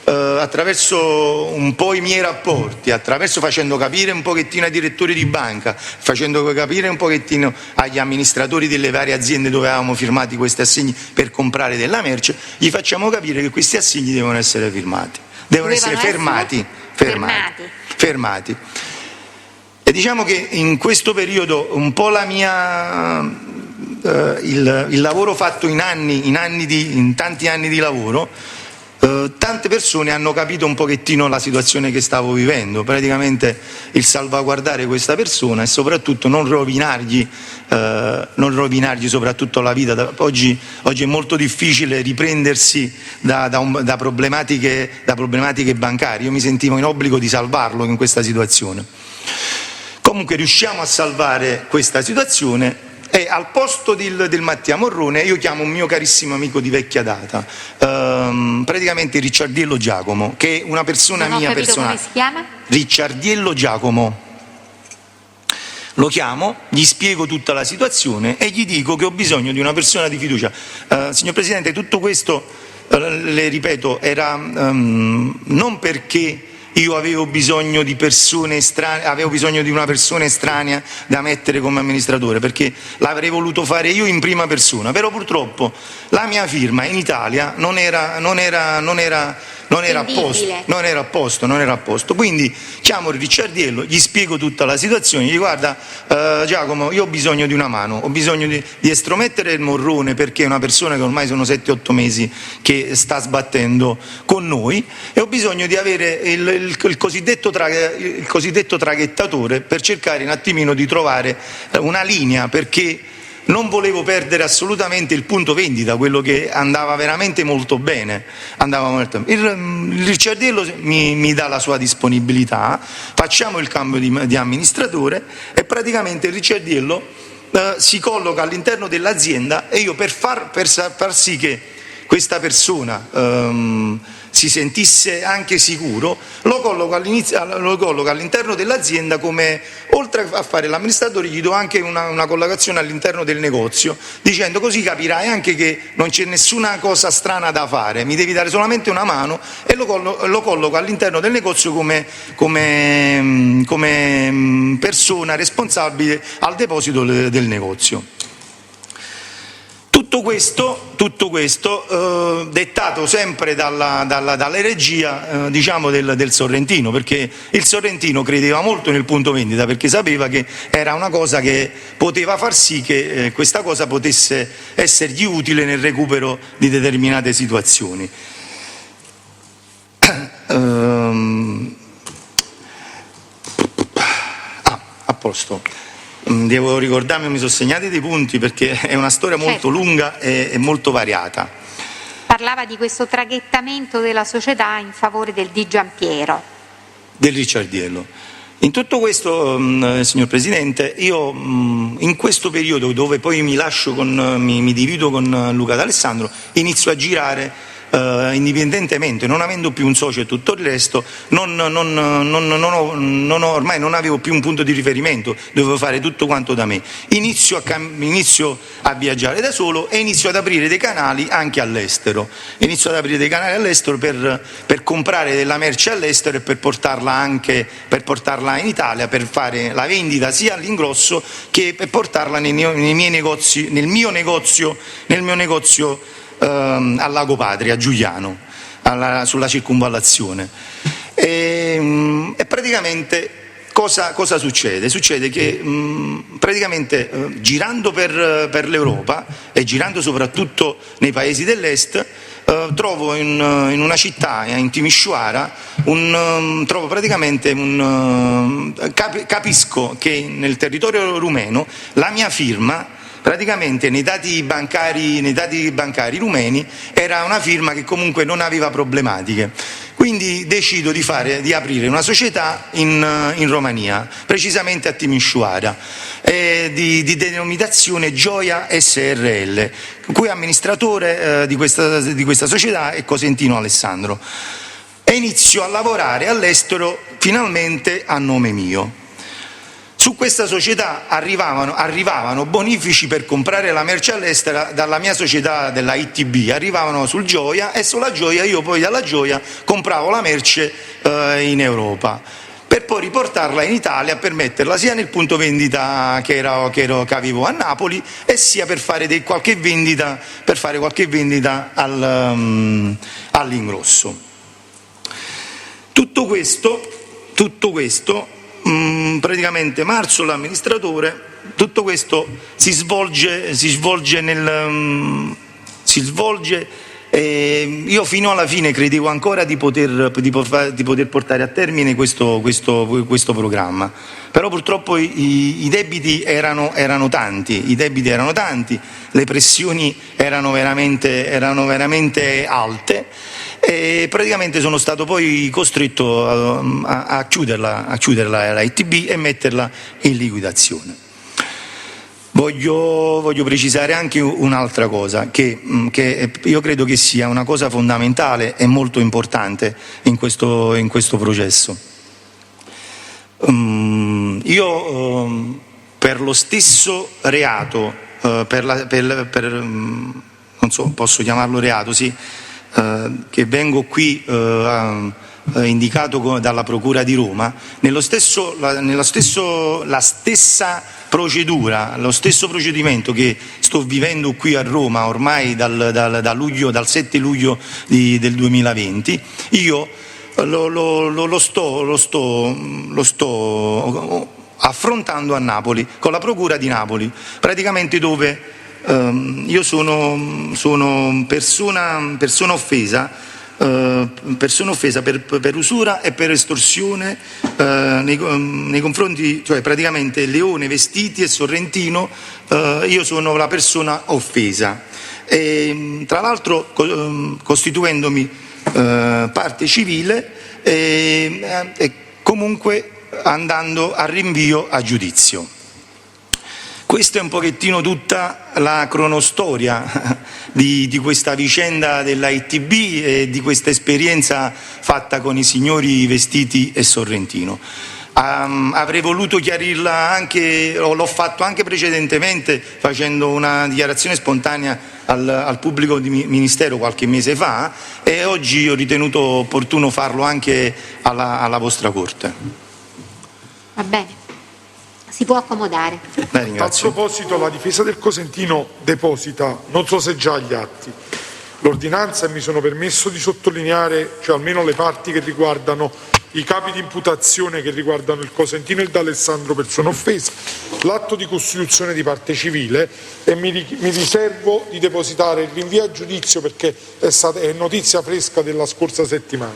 un po' i miei rapporti, facendo capire un pochettino ai direttori di banca, facendo capire un pochettino agli amministratori delle varie aziende dove avevamo firmati questi assegni per comprare della merce, gli facciamo capire che questi assegni devono essere fermati. E diciamo che in questo periodo un po' il lavoro fatto in tanti anni di lavoro, tante persone hanno capito un pochettino la situazione che stavo vivendo, praticamente il salvaguardare questa persona e soprattutto non rovinargli soprattutto la vita. Oggi è molto difficile riprendersi da problematiche bancarie. Io mi sentivo in obbligo di salvarlo in questa situazione. Comunque riusciamo a salvare questa situazione. E al posto del Mattia Morrone io chiamo un mio carissimo amico di vecchia data, praticamente Ricciardiello Giacomo, che è una persona mia personale. Come si chiama? Ricciardiello Giacomo. Lo chiamo, gli spiego tutta la situazione e gli dico che ho bisogno di una persona di fiducia. Signor Presidente, tutto questo, le ripeto, era non perché io avevo bisogno di una persona estranea da mettere come amministratore, perché l'avrei voluto fare io in prima persona, però purtroppo la mia firma in Italia non era a posto. Quindi chiamo il Ricciardiello, gli spiego tutta la situazione, gli dico: guarda Giacomo, io ho bisogno di una mano, ho bisogno di estromettere il Morrone, perché è una persona che ormai sono 7-8 mesi che sta sbattendo con noi, e ho bisogno di avere il cosiddetto traghettatore per cercare un attimino di trovare una linea, perché non volevo perdere assolutamente il punto vendita, quello che andava veramente molto bene. Il Ricciardiello mi dà la sua disponibilità, facciamo il cambio di amministratore e praticamente il Ricciardiello si colloca all'interno dell'azienda, e io per far sì che questa persona si sentisse anche sicuro, lo colloco all'interno dell'azienda come, oltre a fare l'amministratore, gli do anche una collocazione all'interno del negozio, dicendo: così capirai anche che non c'è nessuna cosa strana da fare, mi devi dare solamente una mano, e lo colloco all'interno del negozio come persona responsabile al deposito del negozio. Tutto questo dettato sempre dalla regia del Sorrentino, perché il Sorrentino credeva molto nel punto vendita, perché sapeva che era una cosa che poteva far sì che questa cosa potesse essergli utile nel recupero di determinate situazioni. A posto. Devo ricordarmi, mi sono segnati dei punti perché è una storia molto lunga e molto variata. Parlava di questo traghettamento della società in favore del Di Giampiero. Del Ricciardiello. In tutto questo, signor Presidente, io in questo periodo dove poi mi divido con Luca D'Alessandro, inizio a girare indipendentemente, non avendo più un socio e tutto il resto, ormai non avevo più un punto di riferimento, dovevo fare tutto quanto da me. Inizio a viaggiare da solo e inizio ad aprire dei canali anche all'estero. Inizio ad aprire dei canali all'estero per comprare della merce all'estero e per portarla in Italia, per fare la vendita sia all'ingrosso che per portarla nel mio negozio al Lago Patria, a Giuliano, sulla circunvallazione. E praticamente cosa succede? Succede che praticamente girando per l'Europa e girando soprattutto nei paesi dell'est, trovo in una città, in Timișoara, capisco che nel territorio rumeno la mia firma, praticamente nei dati bancari rumeni, era una firma che comunque non aveva problematiche. Quindi decido di aprire una società in Romania, precisamente a Timișoara, di denominazione Gioia SRL, cui amministratore di questa società è Cosentino Alessandro. E inizio a lavorare all'estero finalmente a nome mio. Su questa società arrivavano bonifici per comprare la merce all'estero dalla mia società della ITB, arrivavano sul Gioia, e sulla Gioia io poi dalla Gioia compravo la merce in Europa, per poi riportarla in Italia, per metterla sia nel punto vendita che avevo a Napoli, e sia per fare qualche vendita all'ingrosso. Tutto questo praticamente marzo l'amministratore, tutto questo si svolge e io fino alla fine credevo ancora di poter portare a termine questo programma, però purtroppo i debiti erano tanti, le pressioni erano veramente alte, e praticamente sono stato poi costretto a chiuderla la ITB e metterla in liquidazione. Voglio precisare anche un'altra cosa, che io credo che sia una cosa fondamentale e molto importante in questo processo. Io per lo stesso reato, non so, posso chiamarlo reato, sì, che vengo qui indicato dalla Procura di Roma, la stessa procedura, lo stesso procedimento che sto vivendo qui a Roma ormai dal 7 luglio del 2020, io lo sto affrontando a Napoli, con la Procura di Napoli, praticamente dove io sono persona offesa per usura e per estorsione nei confronti, cioè praticamente Leone, Vestiti e Sorrentino, io sono la persona offesa, e tra l'altro costituendomi parte civile e comunque andando a rinvio a giudizio. Questa è un pochettino tutta la cronostoria di questa vicenda dell'ITB e di questa esperienza fatta con i signori Vestiti e Sorrentino. Avrei voluto chiarirla anche, l'ho fatto anche precedentemente facendo una dichiarazione spontanea al pubblico ministero qualche mese fa, e oggi ho ritenuto opportuno farlo anche alla vostra Corte. Va bene, si può accomodare. A proposito, la difesa del Cosentino deposita, non so se già agli atti, l'ordinanza, e mi sono permesso di sottolineare, cioè almeno le parti che riguardano i capi di imputazione che riguardano il Cosentino e il D'Alessandro persona offesa, l'atto di costituzione di parte civile, e mi riservo di depositare il rinvio a giudizio perché è notizia fresca della scorsa settimana.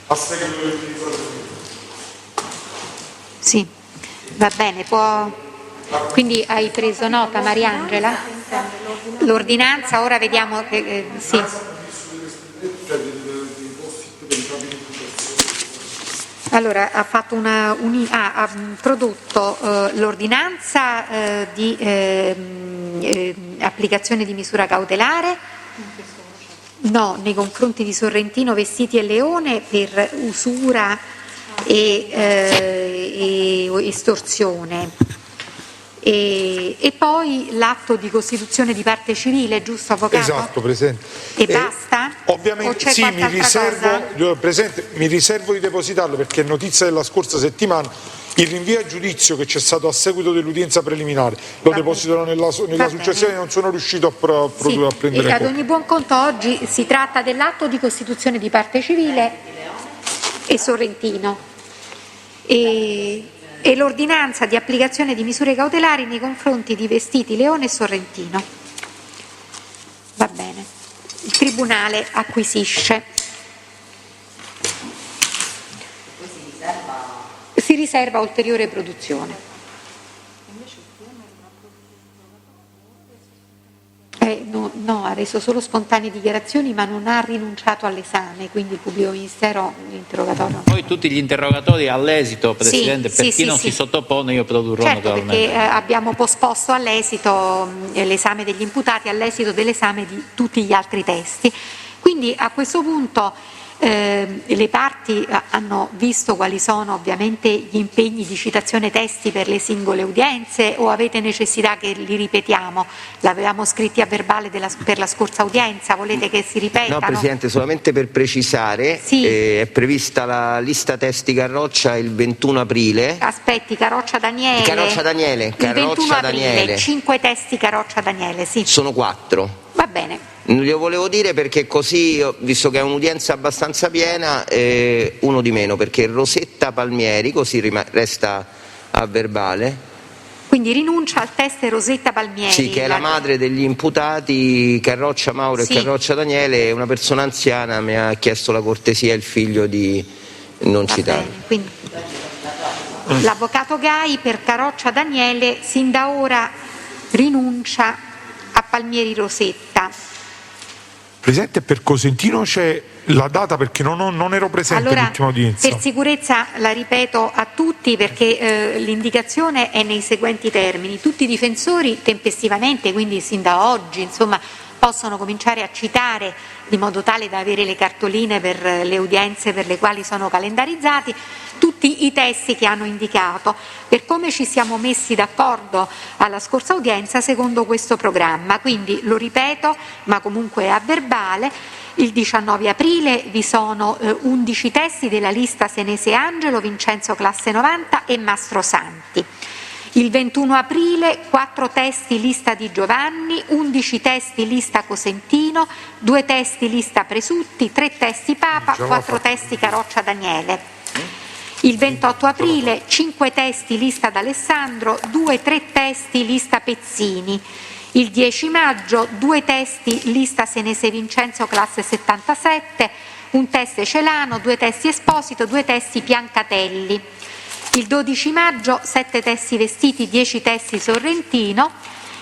A seguito dell'utilizzo. Sì, va bene, quindi hai preso nota, Mariangela? L'ordinanza, ora vediamo che sì. Allora, ha fatto ha prodotto l'ordinanza di applicazione di misura cautelare, no, nei confronti di Sorrentino, Vestiti e Leone per usura e estorsione. E poi l'atto di costituzione di parte civile, giusto avvocato? Esatto, Presidente. E basta? Ovviamente sì, mi riservo di depositarlo perché è notizia della scorsa settimana. Il rinvio a giudizio che c'è stato a seguito dell'udienza preliminare lo depositerò nella successiva, non sono riuscito a prendere ad ogni buon conto oggi si tratta dell'atto di costituzione di parte civile e Sorrentino e l'ordinanza di applicazione di misure cautelari nei confronti di Vestiti, Leone e Sorrentino. Va bene. Il Tribunale acquisisce. Si riserva ulteriore produzione. No, ha reso solo spontanee dichiarazioni ma non ha rinunciato all'esame, quindi il pubblico ministero l'interrogatorio. Poi tutti gli interrogatori all'esito, Presidente, per chi non si sottopone io produrrò naturalmente. Perché abbiamo posposto all'esito l'esame degli imputati, all'esito dell'esame di tutti gli altri testi. Quindi a questo punto le parti hanno visto quali sono ovviamente gli impegni di citazione testi per le singole udienze, o avete necessità che li ripetiamo? L'avevamo scritti a verbale per la scorsa udienza, volete che si ripetano? No, Presidente, solamente per precisare, è prevista la lista testi Carroccia il 21 aprile. Aspetti, Carroccia Daniele. Il 21 aprile, Daniele. 5 testi Carroccia Daniele, sì. Sono 4. Va bene. Glielo volevo dire perché così, visto che è un'udienza abbastanza piena, uno di meno, perché Rosetta Palmieri, così resta a verbale. Quindi rinuncia al test Rosetta Palmieri. Sì, che è la madre degli imputati Carroccia Mauro e Carroccia Daniele, una persona anziana mi ha chiesto la cortesia il figlio di non citare. Quindi l'avvocato Gai per Carroccia Daniele sin da ora rinuncia a Palmieri Rosetta. Presidente, per Cosentino c'è la data perché non ero presente all'ultima udienza. Per sicurezza la ripeto a tutti perché l'indicazione è nei seguenti termini. Tutti i difensori tempestivamente, quindi sin da oggi, insomma, possono cominciare a citare in modo tale da avere le cartoline per le udienze per le quali sono calendarizzati tutti i testi che hanno indicato, per come ci siamo messi d'accordo alla scorsa udienza secondo questo programma. Quindi lo ripeto, ma comunque è a verbale. Il 19 aprile vi sono 11 testi della lista Senese Angelo, Vincenzo classe 90 e Mastro Santi. Il 21 aprile 4 testi lista Di Giovanni, 11 testi lista Cosentino, 2 testi lista Presutti, 3 testi Papa, 4 testi Carroccia Daniele. Il 28 aprile 5 testi lista D'Alessandro, 2-3 testi lista Pezzini. Il 10 maggio 2 testi lista Senese Vincenzo classe 77, 1 test Celano, 2 testi Esposito, 2 testi Piancatelli. Il 12 maggio 7 testi Vestiti, 10 testi Sorrentino.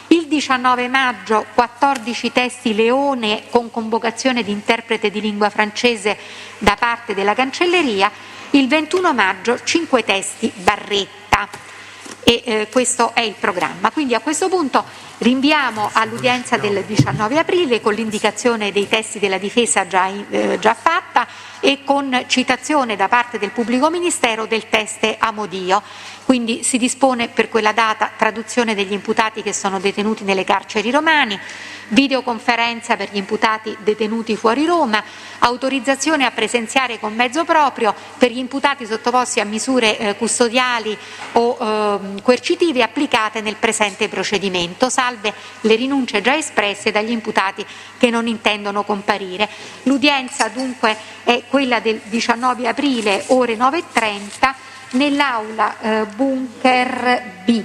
Il 19 maggio 14 testi Leone con convocazione di interprete di lingua francese da parte della Cancelleria. Il 21 maggio 5 testi Barretta. e questo è il programma. Quindi a questo punto rinviamo all'udienza del 19 aprile con l'indicazione dei testi della difesa già fatta e con citazione da parte del pubblico ministero del teste Amodio. Quindi si dispone per quella data traduzione degli imputati che sono detenuti nelle carceri romane, videoconferenza per gli imputati detenuti fuori Roma, autorizzazione a presenziare con mezzo proprio per gli imputati sottoposti a misure custodiali o coercitive applicate nel presente procedimento, salve le rinunce già espresse dagli imputati che non intendono comparire. L'udienza dunque è quella del 19 aprile ore 9:30 nell'aula Bunker B.